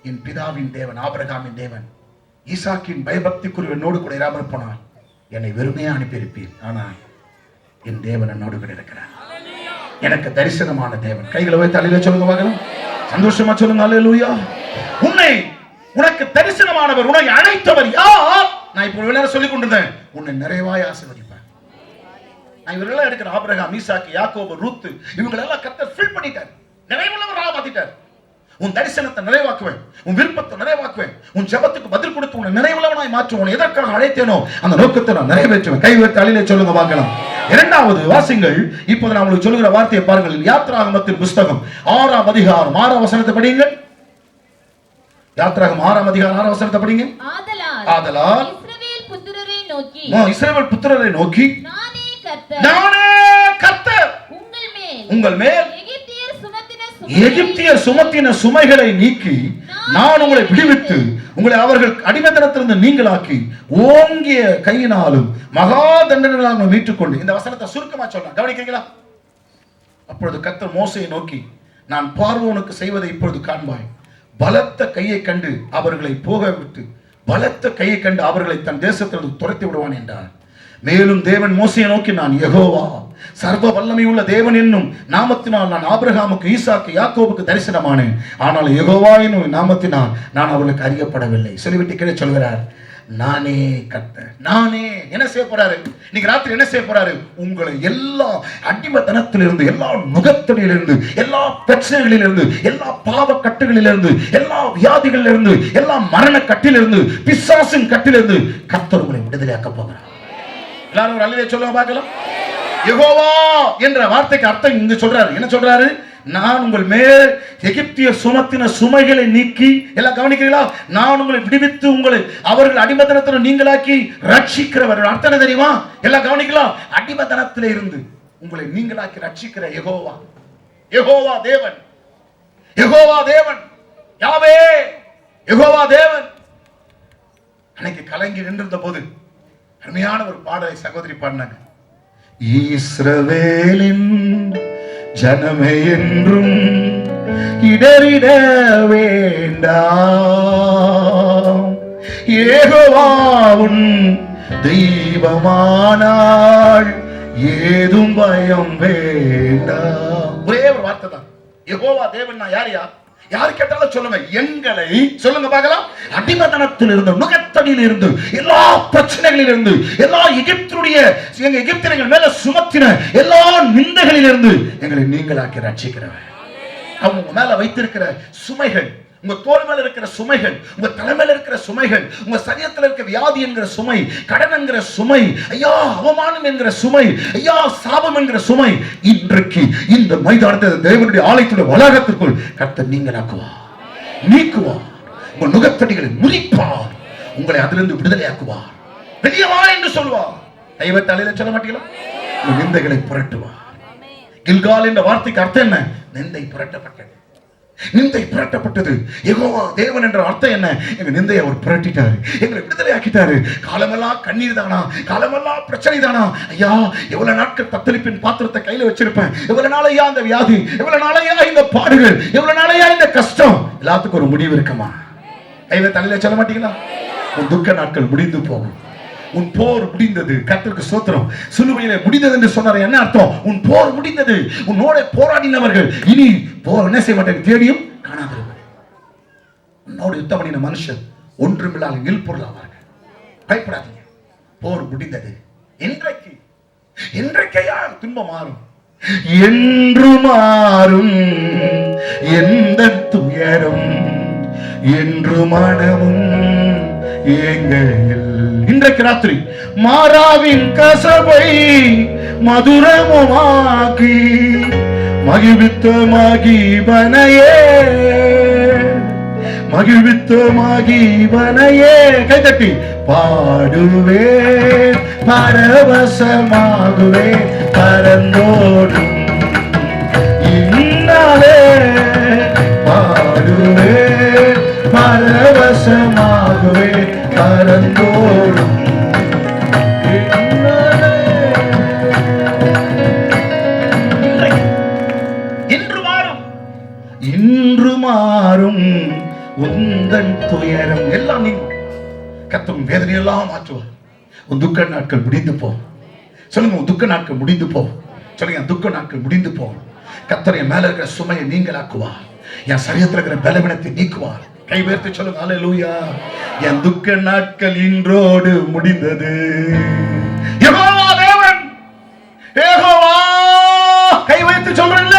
என் பிதாவின் தேவன், ஆபிரகாமின் தேவன், ஈசாக்கின் பயபக்திக்குரிய என்னோடு கூட இராமல் போனான், என்னை வெறுமையா அனுப்பியிருப்பீர். ஆனா என் தேவன் என்னோடு கூட இருக்கிறார். எனக்கு தரிசனமான தேவன். கைகளை வைத்து தலையில சொல்லுங்க பார்க்கலாம். சந்தோஷமா சொல்லுங்க அல்லேலூயா. உனக்கு தரிசனமானவர், உன்னை அழைத்தவர் யார்? நான் இப்போ வேற சொல்லிக் கொண்டிருந்தேன். உன்னை நிறைவாய் ஆசீர்வதிப்பார். நான் இவரெல்லாம் எடுக்கிற ஆபிரகாம், ஈசாக்கு, யாக்கோபு, ரூத், இவங்களெல்லாம் கர்த்தர் ஃபில் பண்ணிட்டார். நிறைவுள்ளவராக மாத்திட்டார். உன் தரிசனத்தை நிறைவாக்குவேன், உன் விருப்பத்தை நிறைவாக்குவேன், உன் ஜெபத்துக்கு பதில் கொடுத்து உன்னை நிறைவுள்ளவனாய் மாற்றுவேன். எதற்காக அழைத்தேனோ அந்த நோக்கத்தை நான் நிறைவேற்றுவேன். கை வைத்து அழிலே சொல்லுங்க பார்க்கலாம். இரண்டாவது வாசிங்கள். இப்போது நான் உங்களுக்கு சொல்லுகிற வார்த்தையை பாருங்கள். யாத்ராகமத்தின் புஸ்தகம் 6ஆம் அதிகாரம் 6ஆம் வசனத்தை படியுங்கள். யாத்ராகமம் 6ஆம் அதிகாரம் 6ஆம் வசனத்தை படிங்க. ஆதலால் இஸ்ரவேல் புத்திரரை நோக்கி, இஸ்ரவேல் புத்திரரை நோக்கி, நானே கர்த்தர், நானே கர்த்தர், உங்கள் மேல் எகிப்தியர் சுமத்தின சுமைகளை நீக்கி நான் உங்களை விடுவித்து உங்களை அவர்கள் அடிமைத்தனத்திலிருந்து நீங்களாக்கி ஓங்கிய கையினாலும் மகா தண்டனைகளால் மீட்டுக் கொண்டு. இந்த வசனத்தை சுருக்கமா சொல்றேன், கவனிக்கிறீங்களா? அப்பொழுது கர்த்தர் மோசேயை நோக்கி, நான் பார்வோனுக்கு செய்வதை இப்பொழுது காண்பாய். பலத்த கையை கண்டு அவர்களை போக விட்டு, பலத்த கையை கண்டு அவர்களை தன் தேசத்திலிருந்து துரத்தி விடுவான் என்றார். மேலும் தேவன் மோசேயை நோக்கி, நான் யெகோவா சர்வ வல்லமை உள்ள தேவன் என்னும் நாமத்தினால் நான் ஆபிரகாமுக்கு, ஈசாக்கு, யாக்கோபுக்கு தரிசனமானேன். ஆனால் யெகோவா என்னும் நாமத்தினால் நான் அவர்களுக்கு அறியப்படவில்லை. சொல்லிவிட்டு கீழே சொல்கிறார், நானே கர்த்தர். நானே என்ன செய்ய போறாரு? இன்னைக்கு ராத்திரி என்ன செய்ய போறாரு? உங்களை எல்லா அடிமைத்தனத்திலிருந்து, எல்லா நுகத்தடியிலிருந்து, எல்லா பிரச்சனைகளிலிருந்து, எல்லா பாவ கட்டுகளிலிருந்து, எல்லா வியாதிகளிலிருந்து, எல்லா மரண கட்டிலிருந்து, பிசாசின் கட்டிலிருந்து கர்த்தர் உங்களை விடுதலையாக்க போகிறார். எல்லாரும் ஒரு அல்லேலூயா சொல்லுங்க பார்க்கலாம். யெகோவா என்ற வார்த்தைக்கு அர்த்தம் இங்கு சொல்றாரு. என்ன சொல்றாரு? நான் உங்கள் மேல் எகிப்தியர் சுமத்தின சுமைகளை நீக்கி, எல்லாம் கவனிக்கிறீங்களா? நான் உங்களை விடுவித்து உங்களை அவர்கள் அடிமைத்தனத்தில் நீங்களாக்கி ரட்சிக்கிறவர். அர்த்தம் என்ன தெரியுமா? எல்லாம் கவனிக்கலாம். அடிமைத்தனத்திலே இருந்து உங்களை நீங்களாக்கி ரட்சிக்கிற யெகோவா. யெகோவா தேவன், யெகோவா தேவன், யாவே யெகோவா தேவன். அன்னைக்கு கலங்கி நின்றிருந்த போது அருமையான ஒரு பாடலை சகோதரி பாடினாங்க. இஸ்ரவேலின் ஜனமே என்றும் இடறிட வேண்டாம், யெகோவாவுன் தெய்வமானாள் ஏதும் பயம் வேண்டாம். ஒரே ஒரு வார்த்தை தான். யெகோவா தேவன் யாரையா? யாரு கேட்டாலும் சொல்லுங்க, எங்களை சொல்லுங்க பார்க்கலாம். அடிமைத்தனத்தில் இருந்து, நுகத்தடியில் இருந்து, எல்லா பிரச்சனைகளில் இருந்து, எல்லா எகிப்தியர்கள் மேல சுமத்தின எல்லா நிந்தைகளில் இருந்து எங்களை நீங்களாக்கி ரட்சிக்கிறவர். அவங்க மேல வைத்திருக்கிற சுமைகள், உங்க தோல் மேல இருக்கிற சுமைகள், உங்க தலைமையில இருக்கிற சுமைகள், உங்க சரீரத்தில் இருக்கிற வியாதி என்கிற சுமை, கடன் என்கிற சுமை, ஐயா அவமானம் என்கிற சுமை, ஐயா சாபம் என்கிற சுமை, இன்றைக்கு இந்த மைதானத்தில் தேவனுடைய ஆலயத்துடைய வளாகத்திற்குள் கர்த்தர் நீங்களாக்குவார், நீக்குவார். உங்க நுகத்தடிகளை முறிப்பார், உங்களை அதிலிருந்து விடுதலையாக்குவார். வெளியே வா என்று சொல்வார். தெய்வ தலையில சொல்ல மாட்டீங்களா? நிந்தைகளை புரட்டுவார். கில்கால் என்ற வார்த்தைக்கு அர்த்தம் என்ன? நிந்தை புரட்டப்பட்டது. நிந்தை புரட்டப்பட்டது. யெகோவா தேவன் என்ற அர்த்தம் என்ன? எங்க நிந்தையை அவர் புரட்டிட்டாரு, எங்களை விடுதலை ஆக்கிட்டாரு. காலமெல்லாம் கண்ணீர் தானா? காலமெல்லாம் பிரச்சனை தானா? ஐயா எவ்வளவு நாட்கள் தத்தளிப்பின் பாத்திரத்தை கையில வச்சிருப்பேன், எவ்வளவு நாளையா இந்த வியாதி, எவ்வளவு நாளையா இந்த பாடுகள், எவ்வளவு நாளையா இந்த கஷ்டம். எல்லாத்துக்கும் ஒரு முடிவு இருக்குமா? கையில தலையில சொல்ல மாட்டீங்களா? உன் துக்க நாட்கள் முடிந்து போகும். உன் போர் முடிந்தது. கர்த்தருக்கு ஸ்தோத்திரம். சிலுவையிலே முடிந்தது என்று சொன்னார். என்ன அர்த்தம்? உன் போர் முடிந்தது. உன்னோட போராடினவர்கள் இனி போர் என்ன செய்ய மாட்டாங்க, தேடியும் காணாதிருப்பார்கள். உன்னோடு யுத்தம் பண்ணின மனுஷன் ஒன்றுமில்லாத இல்பொருளாவார்கள். பயப்படாதீங்க, போர் முடிந்தது. இன்றைக்கையா துன்பம் மாறும், என்று மாறும் எந்த துயரும், என்று மனமும் எங்கள் இன்றைக்கு ராத்திரி மாறாவின் கசபை மதுரமாக்கி மகிழ்வித்த மகிழ்வனையே, மகிழ்வித்த மகிழ்வனையே கைதட்டி பாடுவே, பரவசமாகுவே, பரந்தோடும் இன்னாலே பாடுவே, பரவசமாகுவே, பரந்தோடும் இன்று மாறும் உந்தன் துயரம் எல்லாம் நீங்க கத்தும் வேதனையெல்லாம் மாற்றுவார். உன் துக்க நாட்கள் முடிந்து போ. சொல்லுங்க, உன் துக்க நாட்கள் முடிந்து போ. சொல்லுங்க, என் துக்க நாட்கள் முடிந்து போ. கர்த்தர் என் மேல இருக்கிற சுமையை நீங்களாக்குவார். என் சரீரத்தில் இருக்கிற பலவீனத்தை நீக்குவார். கை உயர்த்தி சொல்லுங்க, அல்லேலூயா. என் துக்க நாட்கள் இன்றோடு முடிந்தது. யெகோவா தேவன், யெகோவா கை உயர்த்தி சொல்றீங்கள,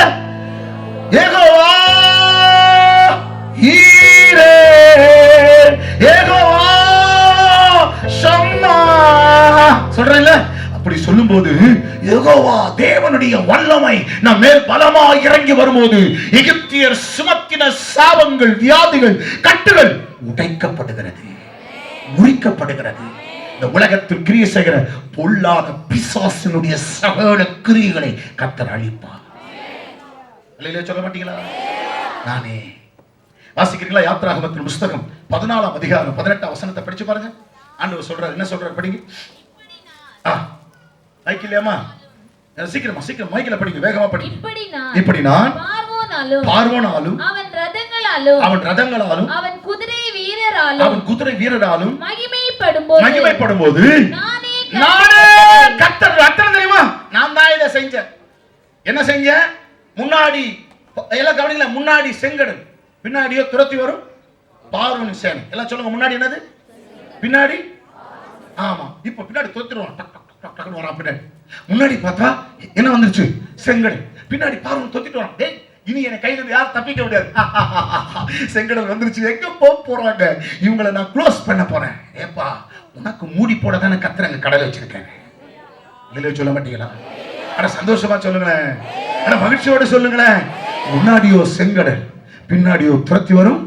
யெகோவா ஈரே, யெகோவா ஷம்மா சொல்றீங்கள. அப்படி சொல்லும்போது யெகோவா தேவனுடைய வல்லமை நம் மேல் பலமாய் இறங்கி வரும்போது எகிப்தியர் சுமத்தின சாபங்கள், வியாதிகள், கட்டுகள் உடைக்கப்படுகிறது, முறிக்கப்படுகிறது. இந்த உலகத்தில் கிரியை செய்கிற பொல்லாத பிசாசினுடைய சகல கிரியைகளை கர்த்தர் அழிப்பார். சொல்ல மாட்டீங்களா? நானே வாசிக்கிறீங்களா? யாத்திராகமத்தின் புஸ்தகம் 14ஆம் அதிகாரம் 18ஆம் வசனத்தை படிச்சு பாருங்க. ஆண்டவர் சொல்றாரு, என்ன சொல்றாரு படிங்க. மைக் இல்லையாமா? சீக்கிரமா சீக்கிரம் மைக்கில படிங்க, வேகமா படிங்க. இப்படி நான் பார்வோனாலும் அவன் ரதங்களாலும் அவன் குதிரை வீரராலும் மகிமைப்படும்போது நானே கர்த்தர். அர்த்தம் தெரியுமா? நான் தான் இதை செஞ்சேன். என்ன செஞ்சேன்? முன்னாடி எல்லாம் கவனிக்கல, முன்னாடி செங்கடல், பின்னாடியோ துரத்தி வரும் பார்வோன் சேனை. எல்லாம் சொல்லுங்க, முன்னாடி என்னது? பின்னாடி. ஆமா, இப்ப பின்னாடி துரத்திடுவான், டக் டக் டக் டக்னு வரான். பின்னாடி முன்னாடி பார்த்தா என்ன வந்துருச்சு? செங்கடல். பின்னாடி பார்வோன் துரத்திட்டு வரான். டேய், இனி என் கையில இருந்து யாரும் தப்பிக்க முடியாது. செங்கடல் வந்துருச்சு, எங்க போறாங்க? இவங்களை நான் க்ளோஸ் பண்ண போறேன். ஏப்பா, உனக்கு மூடி போட தானே கத்துறங்க கடலை வச்சிருக்கேன். இல்லையே சொல்ல மாட்டீங்களா? ஆனா சந்தோஷமா சொல்லுங்களேன், ஆனா மகிழ்ச்சியோட சொல்லுங்களேன். முன்னாடியோ செங்கடல், பின்னாடியோ துரத்தி வரும்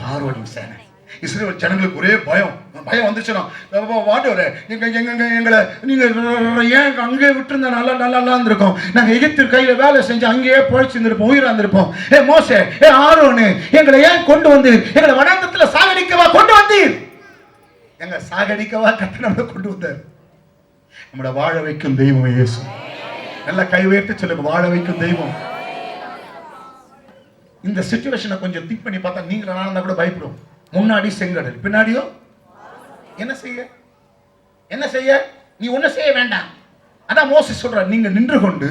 பார்வோனின் சேனை. இஸ்ரவேல் ஜனங்களுக்கு ஒரே பயம் வந்துச்சுன்னா, வாண்டவரே எங்களை நீங்க ஏன் அங்கே விட்டுருந்தா நல்லா இருந்திருக்கும். நாங்க எகிப்து கையில வேலை செஞ்சு அங்கேயே பொழைச்சிருந்திருப்போம், உயிரா இருந்திருப்போம். ஏ மோசே, ஏ ஆரோனு, எங்களை ஏன் கொண்டு வந்து எங்களை வனாந்தரத்துல சாகடிக்கவா கொண்டு வந்தீர்? எங்க சாகடிக்கவா கர்த்தர் நம்மளை கொண்டு வந்தார். நம்மளை வாழ வைக்கும் தெய்வம் இயேசு. நல்லா கை உயர்த்தி சொல்லுங்க, வாழ வைக்கும் தெய்வம். இந்த சிச்சுவேஷனை கொஞ்சம் திங்க் பண்ணி பார்த்தா நீங்க நான் கூட பயப்படும். முன்னாடி செங்கடல், பின்னாடியோ என்ன செய்ய? நீ ஒண்ணு செய்ய வேண்டாம். அதான் மோசே சொல்றார், நீங்க நின்று கொண்டு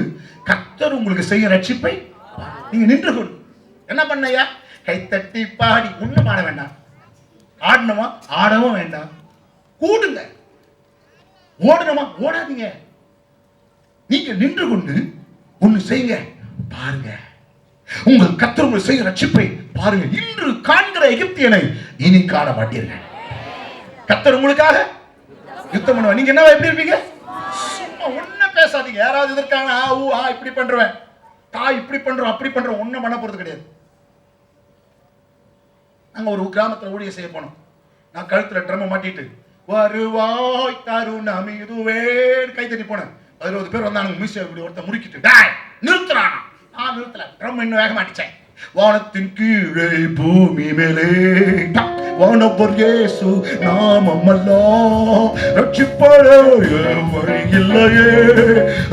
கர்த்தர் உங்களுக்கு செய்ய ரட்சிப்பை நீங்க நின்று கொண்டு என்ன பண்ணையா? கைத்தட்டி பாடி ஒண்ணும் ஆட வேண்டாம். ஆடணுமா? ஆடவும் வேண்டாம். கூடுங்க. ஓடணுமா? ஓடாதீங்க. நீங்க நின்று கொண்டு ஒண்ணு செய்யுங்க, பாருங்க. உங்கள் கர்த்தர் உங்களுக்கு செய்ய ரட்சிப்பை பாருங்க. இன்று காண்கிற எகிப்தியனை இனி காண மாட்டீர்கள். கர்த்தர் உங்களுக்காக யுத்தம் பண்ணுவார். நீங்க என்ன எப்படி இருப்பீங்க? சும்மா ஒண்ணும் பேசாதீங்க. யாராவது இதற்கான இப்படி பண்றேன், இப்படி பண்றோம், அப்படி பண்றோம், ஒண்ணும் பண்ண போறது கிடையாது. நாங்க ஒரு கிராமத்துல ஊழிய செய்ய போனோம். நான் கழுத்துல ட்ரம் மாட்டிட்டு வருவாய் தருணம் இதுவே கை தட்டி போனேன். 60 பேர் வந்தாங்க. மீசை ஒருத்த முறுக்கிட்டு நிறுத்துறான். நான் நிறுத்தல, ட்ரம் இன்னும் வேக மாட்டிச்சேன். வானத்தின் கீழே பூமி மேலே வானவர் இயேசு நாமமெல்லாம் ரட்சிப்பட வழி இல்லையே,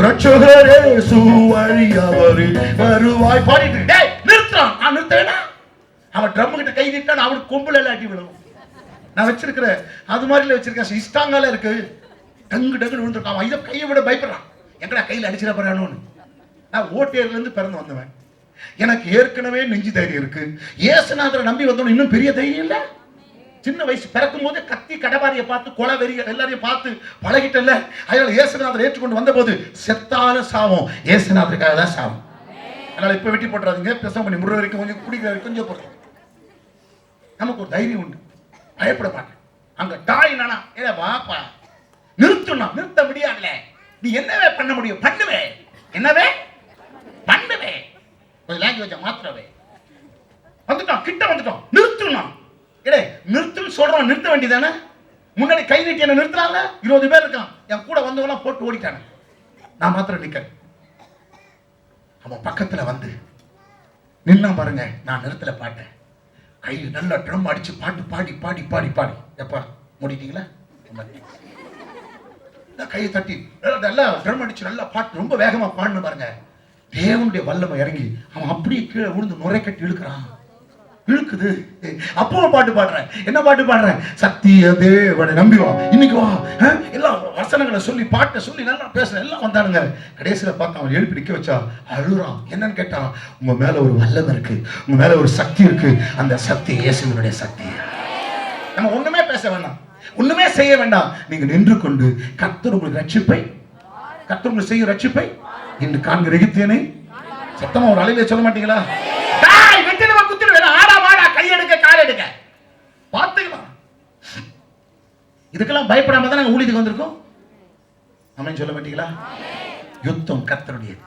ரட்சகர் இயேசு வழி அவரு வருவாய் பாடிட்டு டேய் நிறுத்துறான். நான் நிறுத்தேனா? அவன் ட்ரம் கிட்ட கை நீட்டான், அவனுக்கு கொம்புல அடி விழும். நான் வச்சிருக்கிற அது மாதிரில வச்சிருக்கேன், இஷ்டாங்கால இருக்கு, டங்கு டங்குன்னு விழுந்துருக்கான். அவன் இதை கையை விட பயப்படுறான், எங்கடா கையில் அடிச்சிட போறானோன்னு. நான் ஓட்டேர்ல இருந்து பிறந்து வந்தவன், எனக்கு ஏற்கனவே நெஞ்சு தைரியம் இருக்கு. இயேசுநாதரை நம்பி வந்தோம், இன்னும் பெரிய தைரியம் இல்ல. சின்ன வயசு பிறக்கும் போது கத்தி கடபாரியை பார்த்து கொலை வெறிய எல்லாரையும் பார்த்து பழகிட்டல. அதனால இயேசுநாதரை ஏற்றுக்கொண்டு வந்த போது செத்தாலும் சாவும், இயேசுநாதருக்காக தான் சாவும். அதனால இப்ப வெட்டி போட்டுறாதீங்க, பிரசவம் பண்ணி முறை வரைக்கும் கொஞ்சம் குடிக்கிற கொஞ்சம் போடுறோம். நமக்கு ஒரு தைரியம் உண்டு, பயப்பட மாட்டேன். அங்க தாய் நானா ஏ வாப்பா நிறுத்துனா நிறுத்த முடியாதுல. நீ என்னவே பண்ண முடியும்? பண்ணுவே. என்னவே பண்ணுவே. கொஞ்சம் லாங்குவேஜை மாத்திரவே. வந்துட்டோம், கிட்ட வந்துட்டோம், நிறுத்தணும். இடே நிறுத்துன்னு சொல்றோம், நிறுத்த வேண்டியதானே? முன்னாடி கை நீட்டி என்ன நிறுத்துறாங்க. 20 பேர் இருக்கான், என் கூட வந்தவங்களாம் போட்டு ஓடிட்டானே, நான் மாத்திரம் நிக்கிறேன். அவன் பக்கத்துல வந்து நின்னா பாருங்க, நான் நிறுத்தல பாட்டேன். கையில் நல்லா ட்ரம் அடிச்சு பாட்டு பாடி பாடி பாடி பாடி. எப்பா முடிட்டீங்களா? கையை தட்டி நல்லா ட்ரம் அடிச்சு நல்லா பாட்டு ரொம்ப வேகமா பாடுன்னு பாருங்க. தேவனுடைய வல்லமை இறங்கி அவன் அப்படியே கீழே விழுந்து நுரை கட்டி இழுக்கிறான். இழுக்குது. அப்போ பாட்டு பாடுறேன். என்ன பாட்டு பாடுறேன்? சத்திய தேவனை நம்பி வா, இன்னைக்கு வா. எல்லாம் வசனங்களை சொல்லி பாட்டை சொல்லி நல்லா பேசுறேன். எல்லாம் வந்தானுங்க. கடைசியில பார்த்து அவன் எழுப்பி நிக்க வச்சா அழுறான். என்னன்னு கேட்டான், உங்க மேல ஒரு வல்லமை இருக்கு, உங்க மேல ஒரு சக்தி இருக்கு. அந்த சக்தி இயேசுவினுடைய சக்தி. நம்ம ஒண்ணுமே பேச வேண்டாம், ஒண்ணுமே செய்ய வேண்டாம். நீங்க நின்று கொண்டு கர்த்தர் உங்களுக்கு ரட்சிப்பை, கர்த்தர் உங்களுக்கு செய்யும் ரட்சிப்பை இன்று காண்கிற எகிப்தியனை சத்தமா ஒரு அலையில சொல்ல மாட்டீங்களா? கையெடுக்க கால் எடுக்க பாத்துக்கலாம். இதுக்கெல்லாம் பயப்படாம தான் நாங்க ஊழியத்துக்கு வந்திருக்கோம். ஆமென் சொல்ல மாட்டீங்களா? யுத்தம் கர்த்தருடையது.